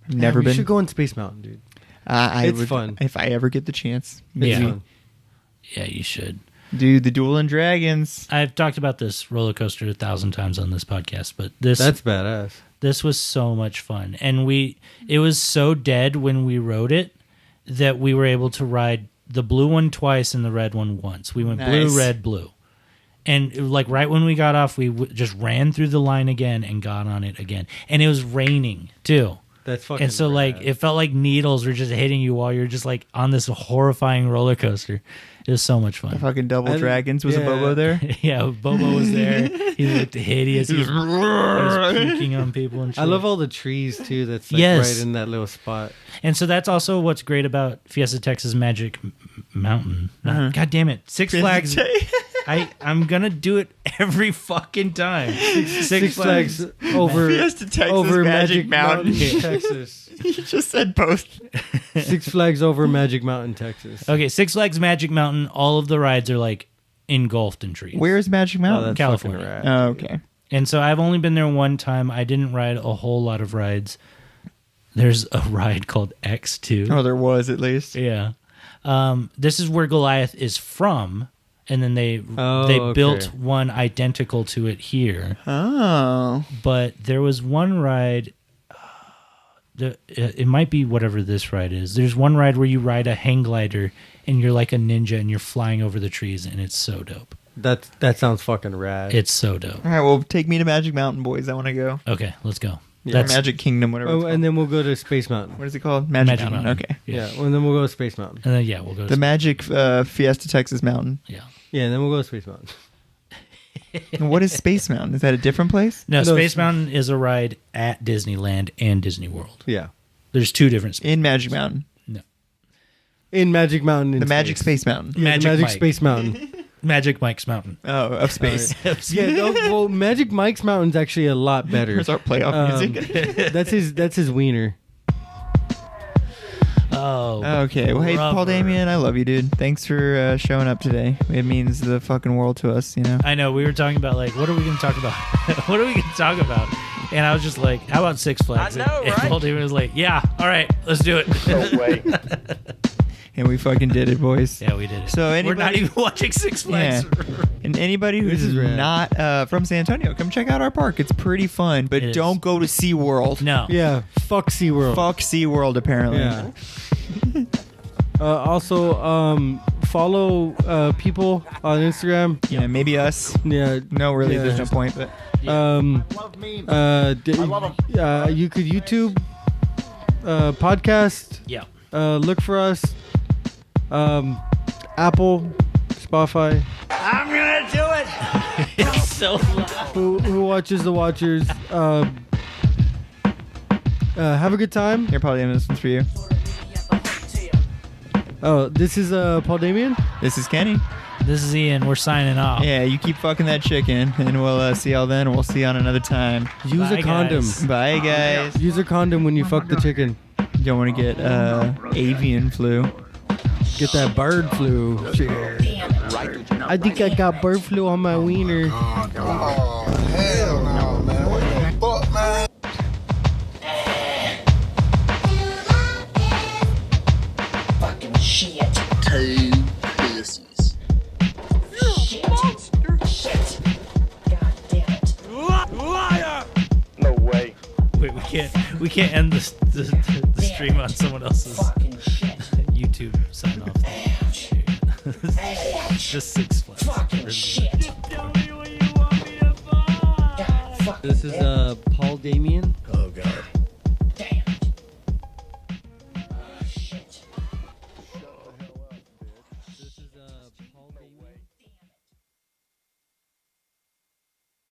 been. You should go on Space Mountain, dude. It's fun. If I ever get the chance. It's fun. Yeah, you should. Dude, the Dueling Dragons. I've talked about this roller coaster 1,000 times on this podcast, but that's badass. This was so much fun. And it was so dead when we rode it that we were able to ride the blue one twice and the red one once. We went blue, red, blue. And like right when we got off, we just ran through the line again and got on it again. And it was raining too. That's fucking And so rad. like it felt like needles were just hitting you while you're just like on this horrifying roller coaster. It was so much fun. The fucking Double Dragons. Was a Bobo there? Yeah, Bobo was there. He looked hideous. He was puking on people and shit. I love all the trees too. That's like Yes. right in that little spot. And so that's also what's great about Fiesta Texas Magic Mountain. God damn it. Six Flags. I'm going to do it every fucking time. Six Flags over Fiesta Texas over Magic Mountain. Texas. You just said both. Six Flags over Magic Mountain, Texas. Okay, Six Flags Magic Mountain, all of the rides are like engulfed in trees. Where's Magic Mountain? that's California. fucking rad. Oh, okay. And so I've only been there one time. I didn't ride a whole lot of rides. There's a ride called X2. Oh, there was at least. Yeah. This is where Goliath is from, and then they okay. built one identical to it here. Oh. But there was one ride. It might be whatever this ride is. There's one ride where you ride a hang glider and you're like a ninja and you're flying over the trees, and it's so dope. That sounds fucking rad. It's so dope. All right, well, take me to Magic Mountain, boys. I want to go. Okay, let's go. Yeah. Magic Kingdom, whatever. Oh, and then we'll go to Space Mountain. What is it called? Magic Mountain. Okay. Yeah, and then we'll go to Space Mountain. And then we'll go to The Magic Fiesta Texas Mountain. Yeah. Yeah, and then we'll go to Space Mountain. And what is Space Mountain? Is that a different place? No, Space Mountain is a ride at Disneyland and Disney World. Yeah. There's two different spaces. In Magic Mountain. No. In Magic Mountain. In The Magic space. Space Mountain. Yeah, Magic Magic Mike. Space Mountain. Magic Mike's Mountain. Oh, of space. Well, Magic Mike's Mountain's actually a lot better. Here's our playoff music. That's his wiener. Oh. Okay. Well, hey, Paul rubber. Damien, I love you, dude. Thanks for showing up today. It means the fucking world to us, you know? I know. We were talking about, like, what are we going to talk about? What are we going to talk about? And I was just like, how about Six Flags? I know, and right? Paul Damien was like, yeah, all right, let's do it. No way. And we fucking did it, boys. Yeah, we did it. So We're not anybody- even watching Six Flags. Yeah. And anybody who's is rad. not from San Antonio, come check out our park. It's pretty fun, but It is. don't go to SeaWorld. No. Yeah, fuck SeaWorld. Fuck SeaWorld, apparently. Yeah. Also, follow people on Instagram. Yeah, maybe us. Yeah. No, really, Yeah. there's no point. But You could YouTube podcast. Yeah. Look for us. Apple, Spotify. I'm gonna do it. It's so loud. Who watches the Watchers? Have a good time. here, Paul Damien, this one's for you. Oh, this is Paul Damien. This is Kenny. This is Ian. We're signing off. Yeah, you keep fucking that chicken, and we'll see y'all then, and we'll see you on another time. Use Bye, a condom. guys. Bye, guys. Use a condom when you fuck the chicken. You don't want to get avian flu. Get that bird flu. I think I got bird flu on my wiener. Fucking shit. Two pussies. Shit. God damn it. Liar! No way. Wait, we can't end the stream on someone else's Fucking shit. YouTube sign off. Just Six Flags. Fucking shit. God, fuck. This is Paul Damien. Oh, God. Damn it. Shit. Paul Dini